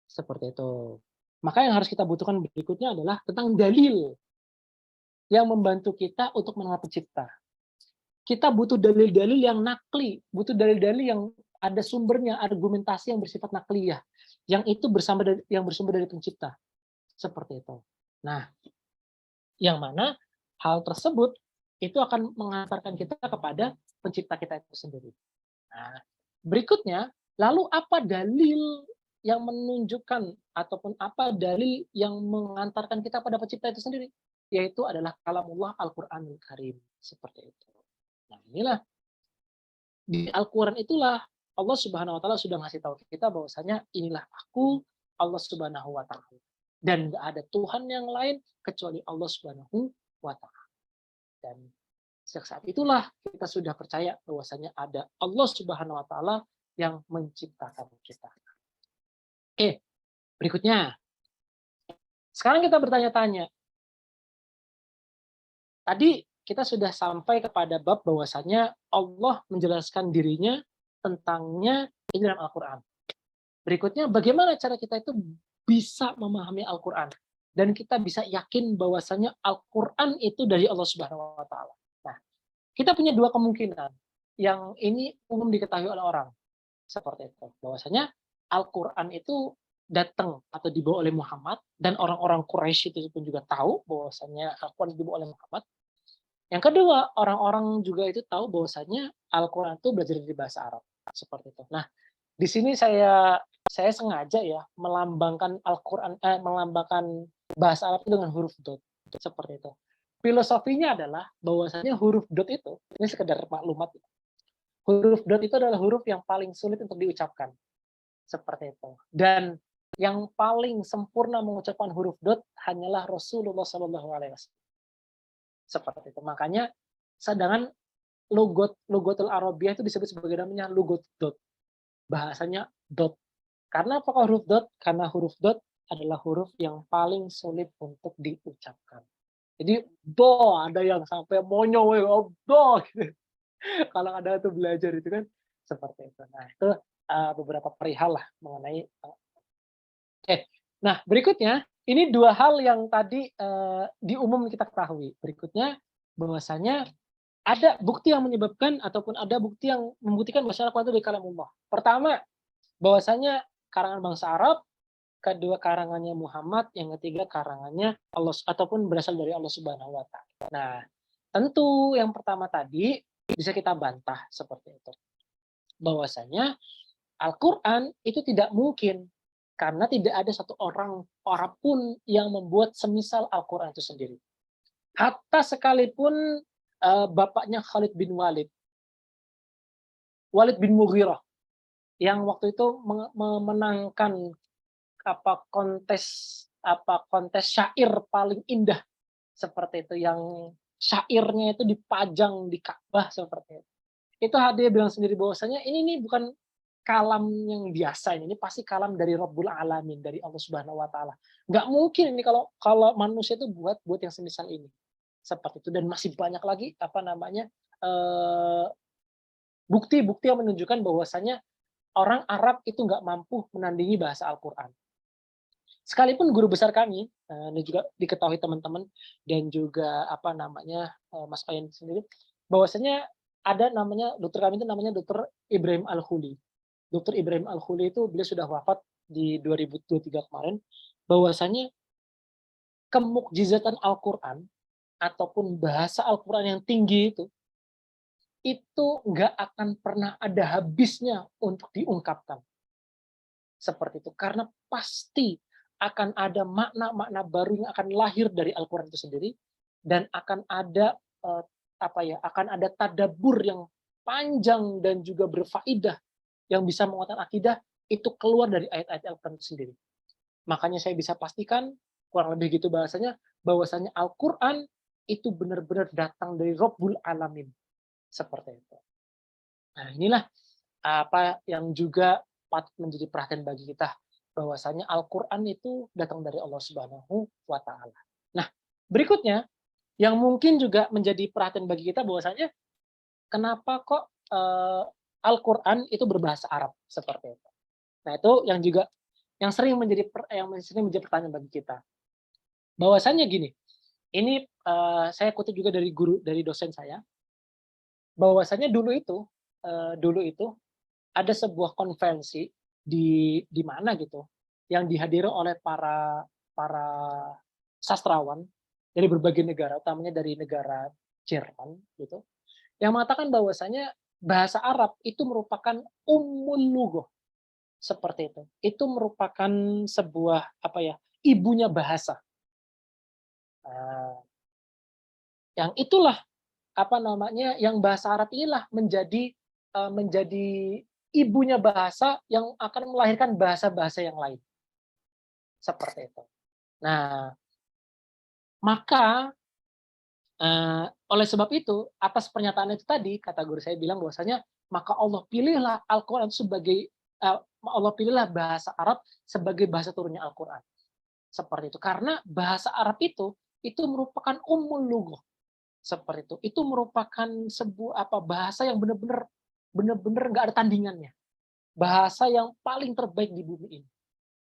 S2: Seperti itu. Maka yang harus kita butuhkan berikutnya adalah tentang dalil yang membantu kita untuk mengenal pencipta. Kita butuh dalil-dalil yang nakli, butuh dalil-dalil yang ada sumbernya, argumentasi yang bersifat nakliyah, yang itu bersumber dari pencipta. Seperti itu. Nah, yang mana hal tersebut itu akan mengantarkan kita kepada pencipta kita itu sendiri. Nah, berikutnya, lalu apa dalil yang menunjukkan ataupun apa dalil yang mengantarkan kita pada pencipta itu sendiri? Yaitu adalah kalamullah Al-Qur'anul Karim. Seperti itu. Nah, inilah di Al-Quran itulah Allah Subhanahu wa Ta'ala sudah ngasih tahu kita bahwasanya inilah aku, Allah Subhanahu wa Ta'ala. Dan nggak ada Tuhan yang lain kecuali Allah Subhanahu wa Ta'ala. Dan Sejak saat itulah kita sudah percaya bahwasanya ada Allah Subhanahu wa taala yang menciptakan kita. Oke, berikutnya. Sekarang kita bertanya-tanya. Tadi kita sudah sampai kepada bab bahwasanya Allah menjelaskan dirinya tentangnya ini dalam Al-Qur'an. Berikutnya, bagaimana cara kita itu bisa memahami Al-Qur'an dan kita bisa yakin bahwasanya Al-Qur'an itu dari Allah Subhanahu wa taala. Nah, kita punya dua kemungkinan yang ini umum diketahui oleh orang. Seperti itu. Bahwasanya Al-Qur'an itu datang atau dibawa oleh Muhammad dan orang-orang Quraisy itu pun juga tahu bahwasanya Al-Qur'an dibawa oleh Muhammad. Yang kedua, orang-orang juga itu tahu bahwasanya Al-Qur'an itu belajar dari bahasa Arab. Seperti itu. Nah, di sini saya sengaja ya melambangkan Al-Qur'an melambangkan bahasa Arab itu dengan huruf dot. Seperti itu. Filosofinya adalah bahwasanya huruf dot itu, ini sekedar maklumat. Huruf dot itu adalah huruf yang paling sulit untuk diucapkan. Seperti itu. Dan yang paling sempurna mengucapkan huruf dot hanyalah Rasulullah SAW. Seperti itu. Makanya sedangkan logotul Arabiyah itu disebut sebagai namanya logot dot. Bahasanya dot. Karena apakah huruf dot? Karena huruf dot adalah huruf yang paling sulit untuk diucapkan. Jadi do ada yang sampai monyo do gitu. Kalau ada tuh belajar itu kan seperti itu. Nah, itu beberapa perihal lah mengenai oke. Nah, berikutnya ini dua hal yang tadi di umum kita ketahui. Berikutnya bahwasanya ada bukti yang menyebabkan ataupun ada bukti yang membuktikan bahwa Al-Qur'an itu dari kalamullah. Pertama, bahwasanya karangan bangsa Arab, kedua karangannya Muhammad, yang ketiga karangannya Allah ataupun berasal dari Allah Subhanahu wa taala. Nah, tentu yang pertama tadi bisa kita bantah seperti itu. Bahwasanya Al-Qur'an itu tidak mungkin karena tidak ada satu orang pun yang membuat semisal Al-Qur'an itu sendiri. Hatta sekalipun bapaknya Khalid bin Walid bin Mughirah yang waktu itu memenangkan kontes syair paling indah seperti itu, yang syairnya itu dipajang di Ka'bah seperti itu. Itu dia bilang sendiri bahwasanya ini bukan kalam yang biasa, ini pasti kalam dari Rabbul Alamin, dari Allah Subhanahu wa taala. Nggak mungkin ini kalau manusia itu buat yang semisal ini. Seperti itu, dan masih banyak lagi bukti-bukti yang menunjukkan bahwasanya orang Arab itu nggak mampu menandingi bahasa Al-Qur'an. Sekalipun guru besar kami, ini juga diketahui teman-teman dan juga Mas Ayan sendiri, bahwasanya ada namanya dokter kami itu namanya Dokter Ibrahim Al-Khuli. Dokter Ibrahim Al-Khuli itu beliau sudah wafat di 2023 kemarin, bahwasanya kemukjizatan Al-Qur'an ataupun bahasa Al-Qur'an yang tinggi itu nggak akan pernah ada habisnya untuk diungkapkan. Seperti itu. Karena pasti akan ada makna-makna baru yang akan lahir dari Al-Qur'an itu sendiri, dan akan ada akan ada tadabbur yang panjang dan juga berfaedah yang bisa menguatkan akidah itu keluar dari ayat-ayat Al-Qur'an itu sendiri. Makanya saya bisa pastikan kurang lebih gitu bahwasanya Al-Qur'an itu benar-benar datang dari Rabbul Alamin. Seperti itu. Nah, inilah apa yang juga patut menjadi perhatian bagi kita, bahwasanya Al-Qur'an itu datang dari Allah Subhanahu wa taala. Nah, berikutnya yang mungkin juga menjadi perhatian bagi kita bahwasanya kenapa kok Al-Qur'an itu berbahasa Arab seperti itu. Nah, itu yang sering menjadi pertanyaan bagi kita. Bahwasanya gini, ini saya kutip juga dari dosen saya, bahwasanya dulu itu ada sebuah konferensi di mana gitu yang dihadiri oleh para sastrawan dari berbagai negara, utamanya dari negara Jerman gitu, yang mengatakan bahwasanya bahasa Arab itu merupakan ummul lugah, seperti itu. Itu merupakan sebuah ibunya bahasa. Yang itulah yang bahasa Arab inilah menjadi ibunya bahasa yang akan melahirkan bahasa-bahasa yang lain. Seperti itu. Nah, maka Oleh sebab itu, atas pernyataan itu tadi, kata guru saya bilang bahwasanya, maka Allah pilihlah Al-Quran sebagai, Allah pilihlah bahasa Arab sebagai bahasa turunnya Al-Quran. Seperti itu. Karena bahasa Arab itu merupakan ummul lughah. Seperti itu. Itu merupakan sebuah bahasa yang benar-benar nggak ada tandingannya. Bahasa yang paling terbaik di bumi ini.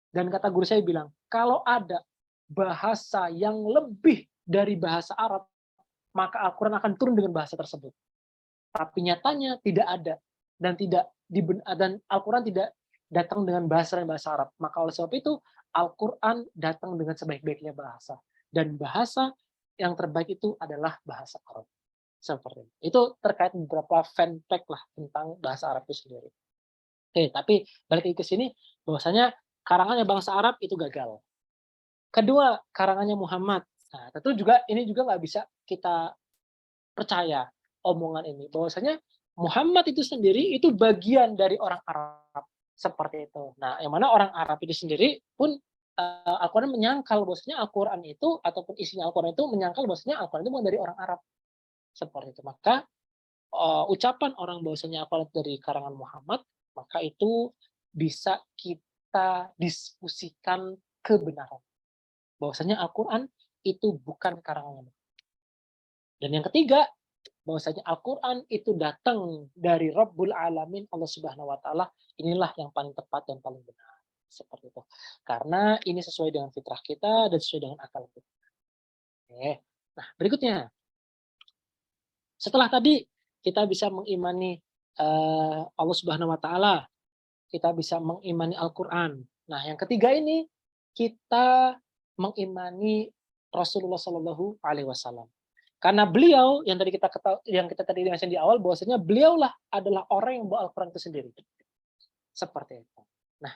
S2: Dan kata guru saya bilang, kalau ada bahasa yang lebih dari bahasa Arab, maka Al-Quran akan turun dengan bahasa tersebut. Tapi nyatanya tidak ada, dan Al-Quran tidak datang dengan bahasa Arab. Maka oleh sebab itu Al-Quran datang dengan sebaik-baiknya bahasa, dan bahasa yang terbaik itu adalah bahasa Arab. Seperti itu. Itu terkait beberapa fun fact lah tentang bahasa Arab itu sendiri. Oke, tapi balik lagi ke sini bahwasanya karangannya bangsa Arab itu gagal. Kedua, karangannya Muhammad. Nah, tentu juga ini juga nggak bisa kita percaya omongan ini, bahwasanya Muhammad itu sendiri itu bagian dari orang Arab, seperti itu. Nah, yang mana orang Arab itu sendiri pun Al-Quran menyangkal bahwasanya Al-Quran itu ataupun isinya Al-Quran itu menyangkal bahwasanya Al-Quran itu bukan dari orang Arab, seperti itu. Maka ucapan orang bahwasanya Al-Quran dari karangan Muhammad, maka itu bisa kita diskusikan kebenaran bahwasanya Al-Quran itu bukan karangan. Dan yang ketiga, bahwasanya Al-Quran itu datang dari Rabbul Alamin, Allah Subhanahu wa Ta'ala. Inilah yang paling tepat dan paling benar. Seperti itu. Karena ini sesuai dengan fitrah kita dan sesuai dengan akal kita. Oke. Nah, berikutnya. Setelah tadi kita bisa mengimani Allah Subhanahu wa Ta'ala, kita bisa mengimani Al-Quran. Nah, yang ketiga ini kita mengimani Rasulullah Shallallahu Alaihi Wasallam. Karena beliau yang kita tadi mention di awal, bahwasanya beliaulah adalah orang yang membawa Al-Quran itu sendiri. Seperti itu. Nah,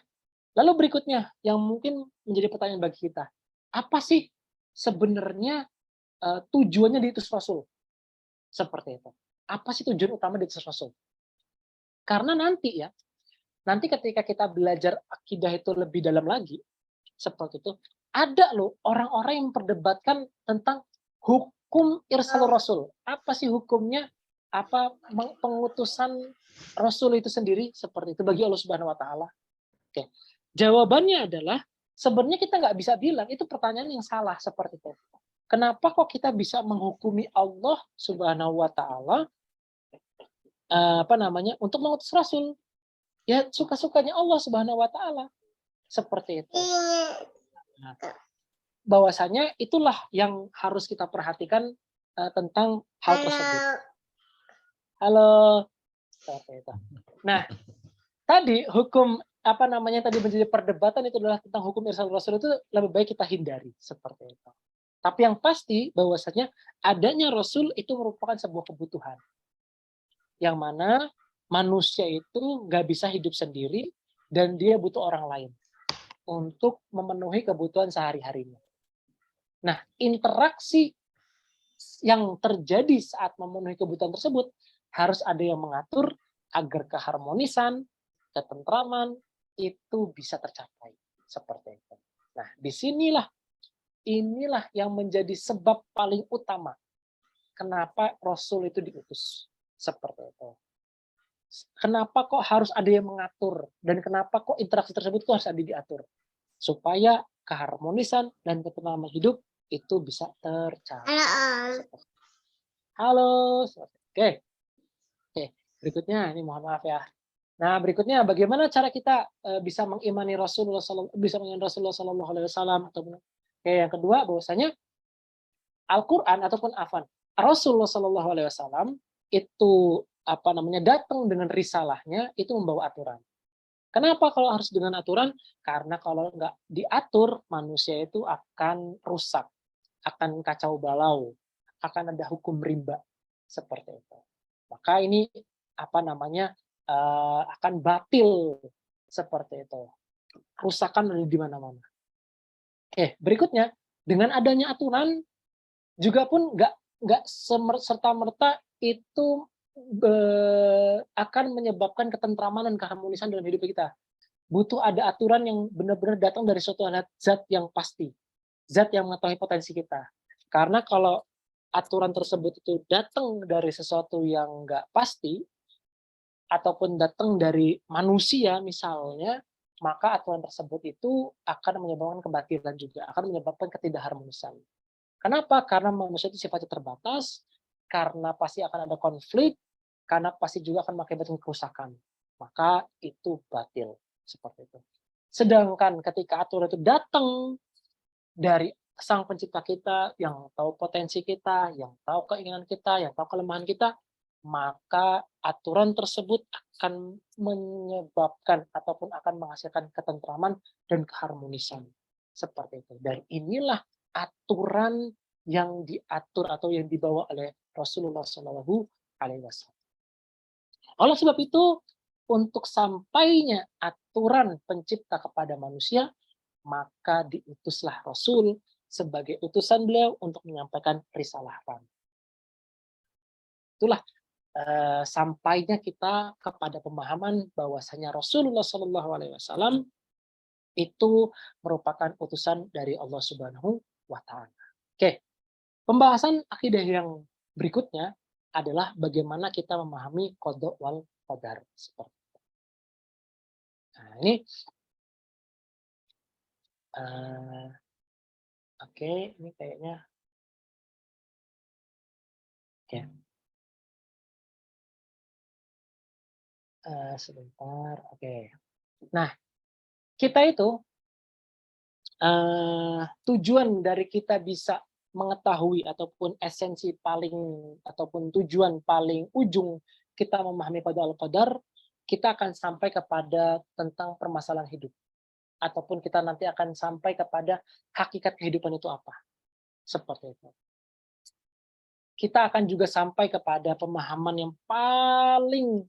S2: lalu berikutnya yang mungkin menjadi pertanyaan bagi kita, apa sih sebenarnya tujuannya diutus Rasul? Seperti itu. Apa sih tujuan utama diutus Rasul? Karena nanti ketika kita belajar akidah itu lebih dalam lagi, seperti itu, ada loh orang-orang yang memperdebatkan tentang hukum irsalur rasul. Apa sih hukumnya? Apa pengutusan Rasul itu sendiri? Seperti itu bagi Allah Subhanahu wa Ta'ala. Oke. Jawabannya adalah sebenarnya kita nggak bisa bilang itu pertanyaan yang salah seperti itu. Kenapa kok kita bisa menghukumi Allah Subhanahu wa Ta'ala untuk mengutus Rasul? Ya suka-sukanya Allah Subhanahu wa Ta'ala. Seperti itu. Nah, bahwasanya itulah yang harus kita perhatikan tentang hal tersebut. Halo. Seperti itu. Nah, tadi hukum tadi menjadi perdebatan itu adalah tentang hukum irsal Rasul, itu lebih baik kita hindari seperti itu. Tapi yang pasti bahwasanya adanya Rasul itu merupakan sebuah kebutuhan. Yang mana manusia itu nggak bisa hidup sendiri dan dia butuh orang lain untuk memenuhi kebutuhan sehari-harinya. Nah, interaksi yang terjadi saat memenuhi kebutuhan tersebut harus ada yang mengatur agar keharmonisan, ketentraman itu bisa tercapai. Seperti itu. Nah, inilah yang menjadi sebab paling utama kenapa Rasul itu diutus. Seperti itu. Kenapa kok harus ada yang mengatur, dan kenapa kok interaksi tersebut kok harus ada diatur, supaya keharmonisan dan ketentraman hidup itu bisa tercapai. Halo. Oke, berikutnya ini mohon maaf ya. Nah, berikutnya bagaimana cara kita bisa mengimani Rasulullah Sallallahu Alaihi Wasallam? Yang kedua, bahwasanya Al-Quran ataupun Rasulullah Sallallahu Alaihi Wasallam itu datang dengan risalahnya itu membawa aturan. Kenapa kalau harus dengan aturan? Karena kalau nggak diatur, manusia itu akan rusak, akan kacau balau, akan ada hukum rimba seperti itu. Maka ini akan batil seperti itu. Kerusakan ada di mana-mana. Berikutnya, dengan adanya aturan juga pun nggak serta-merta itu akan menyebabkan ketentraman dan keharmonisan dalam hidup kita. Butuh ada aturan yang benar-benar datang dari suatu zat yang pasti, zat yang mengetahui potensi kita. Karena kalau aturan tersebut itu datang dari sesuatu yang nggak pasti, ataupun datang dari manusia misalnya, maka aturan tersebut itu akan menyebabkan kebatilan juga, akan menyebabkan ketidakharmonisan. Kenapa? Karena manusia itu sifatnya terbatas, karena pasti akan ada konflik, karena pasti juga akan mengakibatkan kerusakan. Maka itu batil, seperti itu. Sedangkan ketika aturan itu datang dari Sang Pencipta kita, yang tahu potensi kita, yang tahu keinginan kita, yang tahu kelemahan kita, maka aturan tersebut akan menyebabkan ataupun akan menghasilkan ketentraman dan keharmonisan. Seperti itu. Dan inilah aturan yang diatur atau yang dibawa oleh Rasulullah Shallallahu Alaihi Wasallam. Oleh sebab itu, untuk sampainya aturan pencipta kepada manusia, maka diutuslah Rasul sebagai utusan beliau untuk menyampaikan risalah kami. Itulah sampainya kita kepada pemahaman bahwasanya Rasulullah Shallallahu Alaihi Wasallam itu merupakan utusan dari Allah Subhanahu wa Ta'ala. Oke, pembahasan akidah yang berikutnya adalah bagaimana kita memahami qada wal qadar. Seperti itu. Nah, ini oke, ini kayaknya oke. Sebentar, oke. Nah, kita itu tujuan dari kita bisa mengetahui ataupun esensi paling ataupun tujuan paling ujung kita memahami qada al qadar, kita akan sampai kepada tentang permasalahan hidup, ataupun kita nanti akan sampai kepada hakikat kehidupan itu apa, seperti itu. Kita akan juga sampai kepada pemahaman yang paling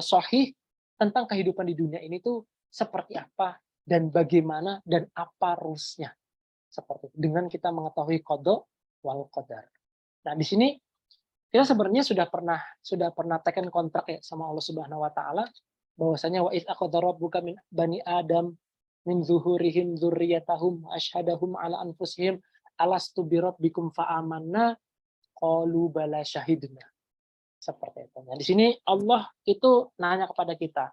S2: sahih tentang kehidupan di dunia ini tuh seperti apa dan bagaimana dan apa rulesnya, seperti itu. Dengan kita mengetahui qada wal qadar. Nah, di sini kita sebenarnya sudah pernah teken kontrak ya sama Allah Subhanahu wa Ta'ala, bahwasanya wa id aqadha rabbuka min bani adam min zuhurihim dzurriyyatahum asyhadahum ala anfusihim alastu birabbikum fa'amanna qalu bala syahidna. Seperti itu. Nah, di sini Allah itu nanya kepada kita,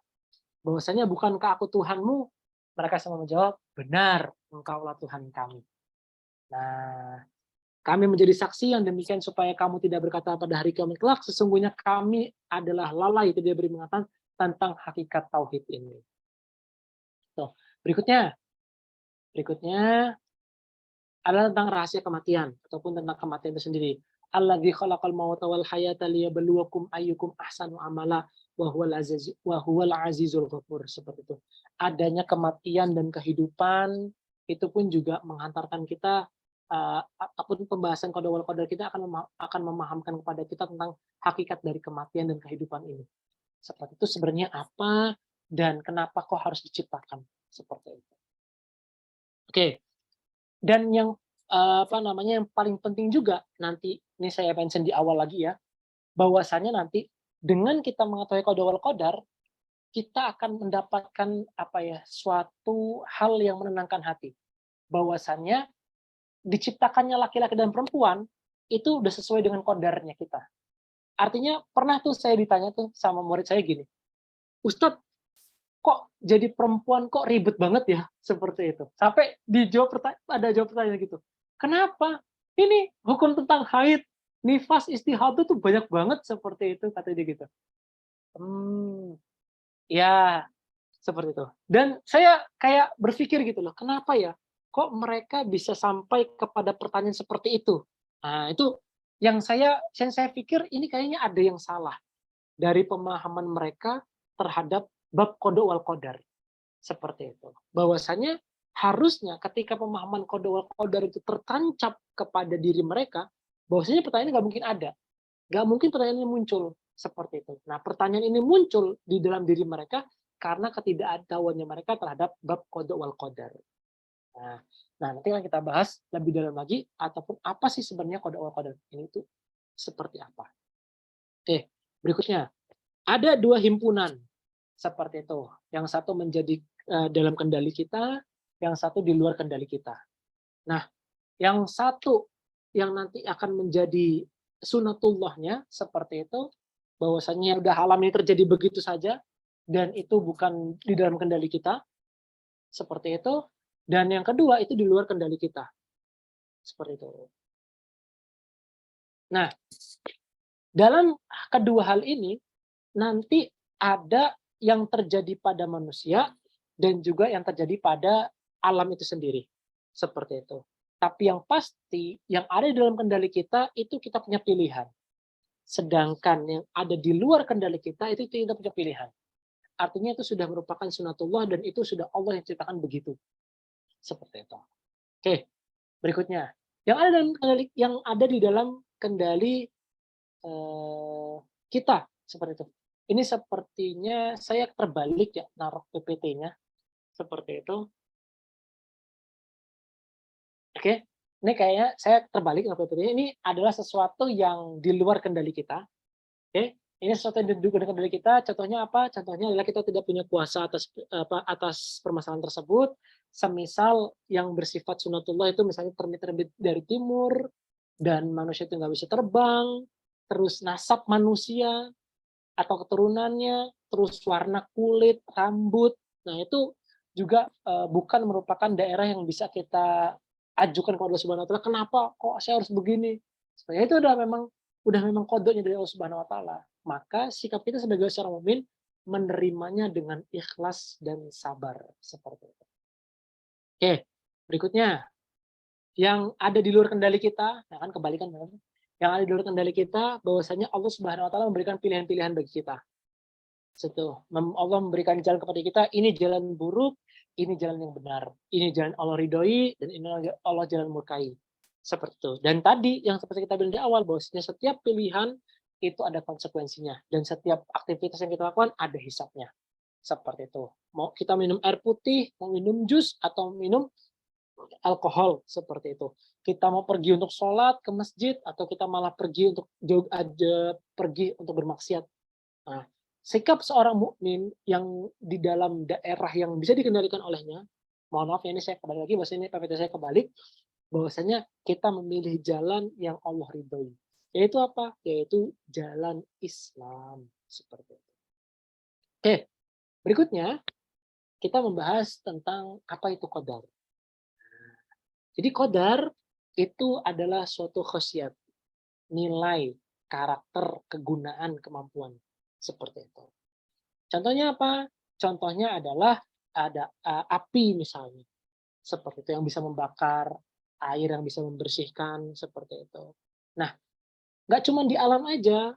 S2: bahwasanya bukankah aku Tuhanmu? Mereka semua menjawab, benar, engkaulah Tuhan kami. Nah, kami menjadi saksi yang demikian supaya kamu tidak berkata pada hari kiamat kelak, sesungguhnya kami adalah lalai tidak beri pengetahuan tentang hakikat tauhid ini. Tuh, berikutnya adalah tentang rahasia kematian ataupun tentang kematian itu sendiri. Alladzi khalaqal mauta wal hayata liyabluwakum ayyukum ahsanu amala wa huwal azizul ghafur. Seperti itu. Adanya kematian dan kehidupan itu pun juga menghantarkan kita apapun pembahasan qada wal qadar kita akan memahamkan kepada kita tentang hakikat dari kematian dan kehidupan ini. Seperti itu sebenarnya apa dan kenapa kok harus diciptakan seperti itu. Oke. Dan yang yang paling penting juga nanti ini saya mention di awal lagi ya, bahwasannya nanti dengan kita mengetahui qada wal qadar, kita akan mendapatkan suatu hal yang menenangkan hati. Bahwasannya diciptakannya laki-laki dan perempuan itu udah sesuai dengan qadarnya kita. Artinya pernah tuh saya ditanya tuh sama murid saya gini, Ustadz, kok jadi perempuan kok ribet banget ya, seperti itu. Sampai ada jawab pertanyaan gitu. Kenapa? Ini hukum tentang haid, nifas, istihadah tuh banyak banget seperti itu, kata dia gitu. Ya, seperti itu. Dan saya kayak berpikir gitu loh, kenapa ya? Kok mereka bisa sampai kepada pertanyaan seperti itu? Nah, itu yang saya pikir ini kayaknya ada yang salah dari pemahaman mereka terhadap bab qada wal qadar. Seperti itu. Bahwasanya harusnya ketika pemahaman qada wal qadar itu tertancap kepada diri mereka, bahwasanya pertanyaan nggak mungkin ada. Nggak mungkin pertanyaan ini muncul seperti itu. Nah, pertanyaan ini muncul di dalam diri mereka karena ketidaktahuannya mereka terhadap bab qada wal qadar. Nah, nanti akan kita bahas lebih dalam lagi ataupun apa sih sebenarnya qada wal qadar ini itu seperti apa. Oke, berikutnya ada dua himpunan seperti itu. Yang satu menjadi dalam kendali kita, yang satu di luar kendali kita. Nah, yang satu yang nanti akan menjadi sunatullahnya seperti itu, bahwasanya udah alam ini terjadi begitu saja dan itu bukan di dalam kendali kita, seperti itu. Dan yang kedua itu di luar kendali kita, seperti itu. Nah, dalam kedua hal ini nanti ada yang terjadi pada manusia dan juga yang terjadi pada alam itu sendiri, seperti itu. Tapi yang pasti yang ada di dalam kendali kita itu kita punya pilihan. Sedangkan yang ada di luar kendali kita itu tidak punya pilihan. Artinya itu sudah merupakan sunatullah dan itu sudah Allah yang ciptakan begitu. Seperti itu. Oke, berikutnya. Yang ada di dalam kendali kita seperti itu. Ini sepertinya saya terbalik ya naruh PPT-nya seperti itu. Oke, ini kayaknya saya terbalik naruh PPT-nya. Ini adalah sesuatu yang di luar kendali kita. Oke, ini sesuatu yang di luar kendali kita. Contohnya apa? Contohnya adalah kita tidak punya kuasa atas permasalahan tersebut. Semisal yang bersifat sunatullah itu misalnya terbit dari timur dan manusia itu nggak bisa terbang, terus nasab manusia atau keturunannya, terus warna kulit, rambut. Nah, itu juga bukan merupakan daerah yang bisa kita ajukan kepada Allah Subhanahu wa taala, kenapa kok saya harus begini? Sebenarnya itu udah memang kodenya dari Allah Subhanahu wa taala. Maka sikap kita sebagai seorang mukmin menerimanya dengan ikhlas dan sabar seperti itu. Oke, berikutnya yang ada di luar kendali kita, nah kan kebalikan kan? Yang ada di luar kendali kita, bahwasanya Allah Subhanahu wa taala memberikan pilihan-pilihan bagi kita. Allah memberikan jalan kepada kita, ini jalan buruk, ini jalan yang benar. Ini jalan Allah ridhoi, dan ini Allah jalan murkai. Seperti itu. Dan tadi, yang seperti kita bilang di awal, bahwasanya setiap pilihan itu ada konsekuensinya. Dan setiap aktivitas yang kita lakukan ada hisapnya. Seperti itu. Mau kita minum air putih, mau minum jus, atau minum alkohol, seperti itu. Kita mau pergi untuk sholat ke masjid, atau kita malah pergi untuk bermaksiat. Nah, sikap seorang mukmin yang di dalam daerah yang bisa dikendalikan olehnya, mohon maaf ya ini saya kembali lagi, bahwasanya ini PPT saya kebalik, bahwasanya kita memilih jalan yang Allah ridhoi. Yaitu apa? Yaitu jalan Islam. Seperti itu. Oke, berikutnya kita membahas tentang apa itu qadar. Jadi qadar itu adalah suatu khasiat, nilai, karakter, kegunaan, kemampuan. Seperti itu. Contohnya apa? Contohnya adalah ada api misalnya. Seperti itu yang bisa membakar, air yang bisa membersihkan, seperti itu. Nah, nggak cuma di alam aja,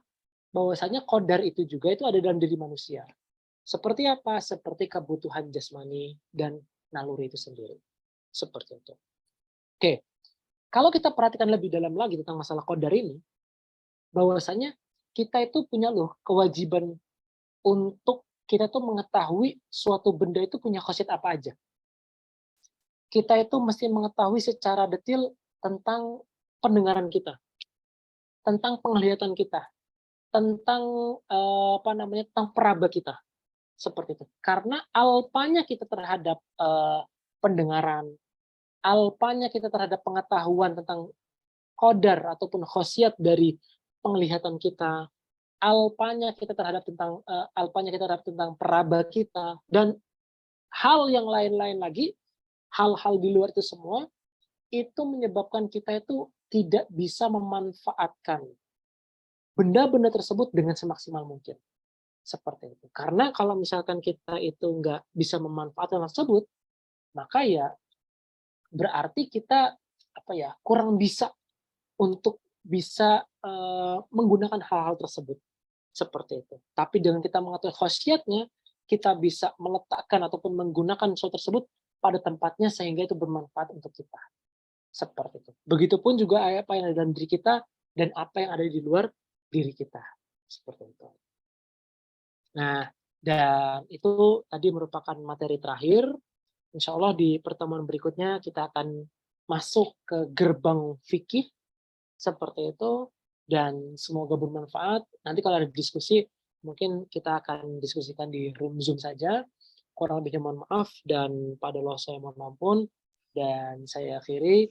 S2: bahwasanya qadar itu juga itu ada dalam diri manusia. Seperti apa? Seperti kebutuhan jasmani dan naluri itu sendiri. Seperti itu. Oke, kalau kita perhatikan lebih dalam lagi tentang masalah qadar ini, bahwasanya kita itu punya kewajiban untuk kita tuh mengetahui suatu benda itu punya khasiat apa aja. Kita itu mesti mengetahui secara detail tentang pendengaran kita, tentang penglihatan kita, tentang tentang peraba kita, seperti itu. Karena alpanya kita terhadap pendengaran, alpanya kita terhadap pengetahuan tentang qadar ataupun khasiat dari penglihatan kita, alpanya kita terhadap tentang peraba kita, dan hal yang lain-lain lagi, hal-hal di luar itu semua, itu menyebabkan kita itu tidak bisa memanfaatkan benda-benda tersebut dengan semaksimal mungkin. Seperti itu. Karena kalau misalkan kita itu nggak bisa memanfaatkan hal tersebut, maka ya berarti kita kurang bisa untuk bisa menggunakan hal-hal tersebut. Seperti itu. Tapi dengan kita mengetahui khasiatnya, kita bisa meletakkan ataupun menggunakan sesuatu tersebut pada tempatnya sehingga itu bermanfaat untuk kita. Seperti itu. Begitupun juga apa yang ada dalam diri kita dan apa yang ada di luar diri kita. Seperti itu. Nah, dan itu tadi merupakan materi terakhir. Insya Allah di pertemuan berikutnya kita akan masuk ke gerbang fikih seperti itu. Dan semoga bermanfaat. Nanti kalau ada diskusi, mungkin kita akan diskusikan di room Zoom saja. Kurang lebihnya mohon maaf, dan pada Allah saya mohon ampun. Dan saya akhiri,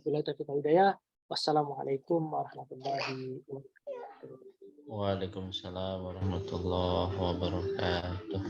S2: bila taufiq wal hidayah. Wassalamualaikum warahmatullahi wabarakatuh.
S3: Waalaikumsalam warahmatullahi wabarakatuh.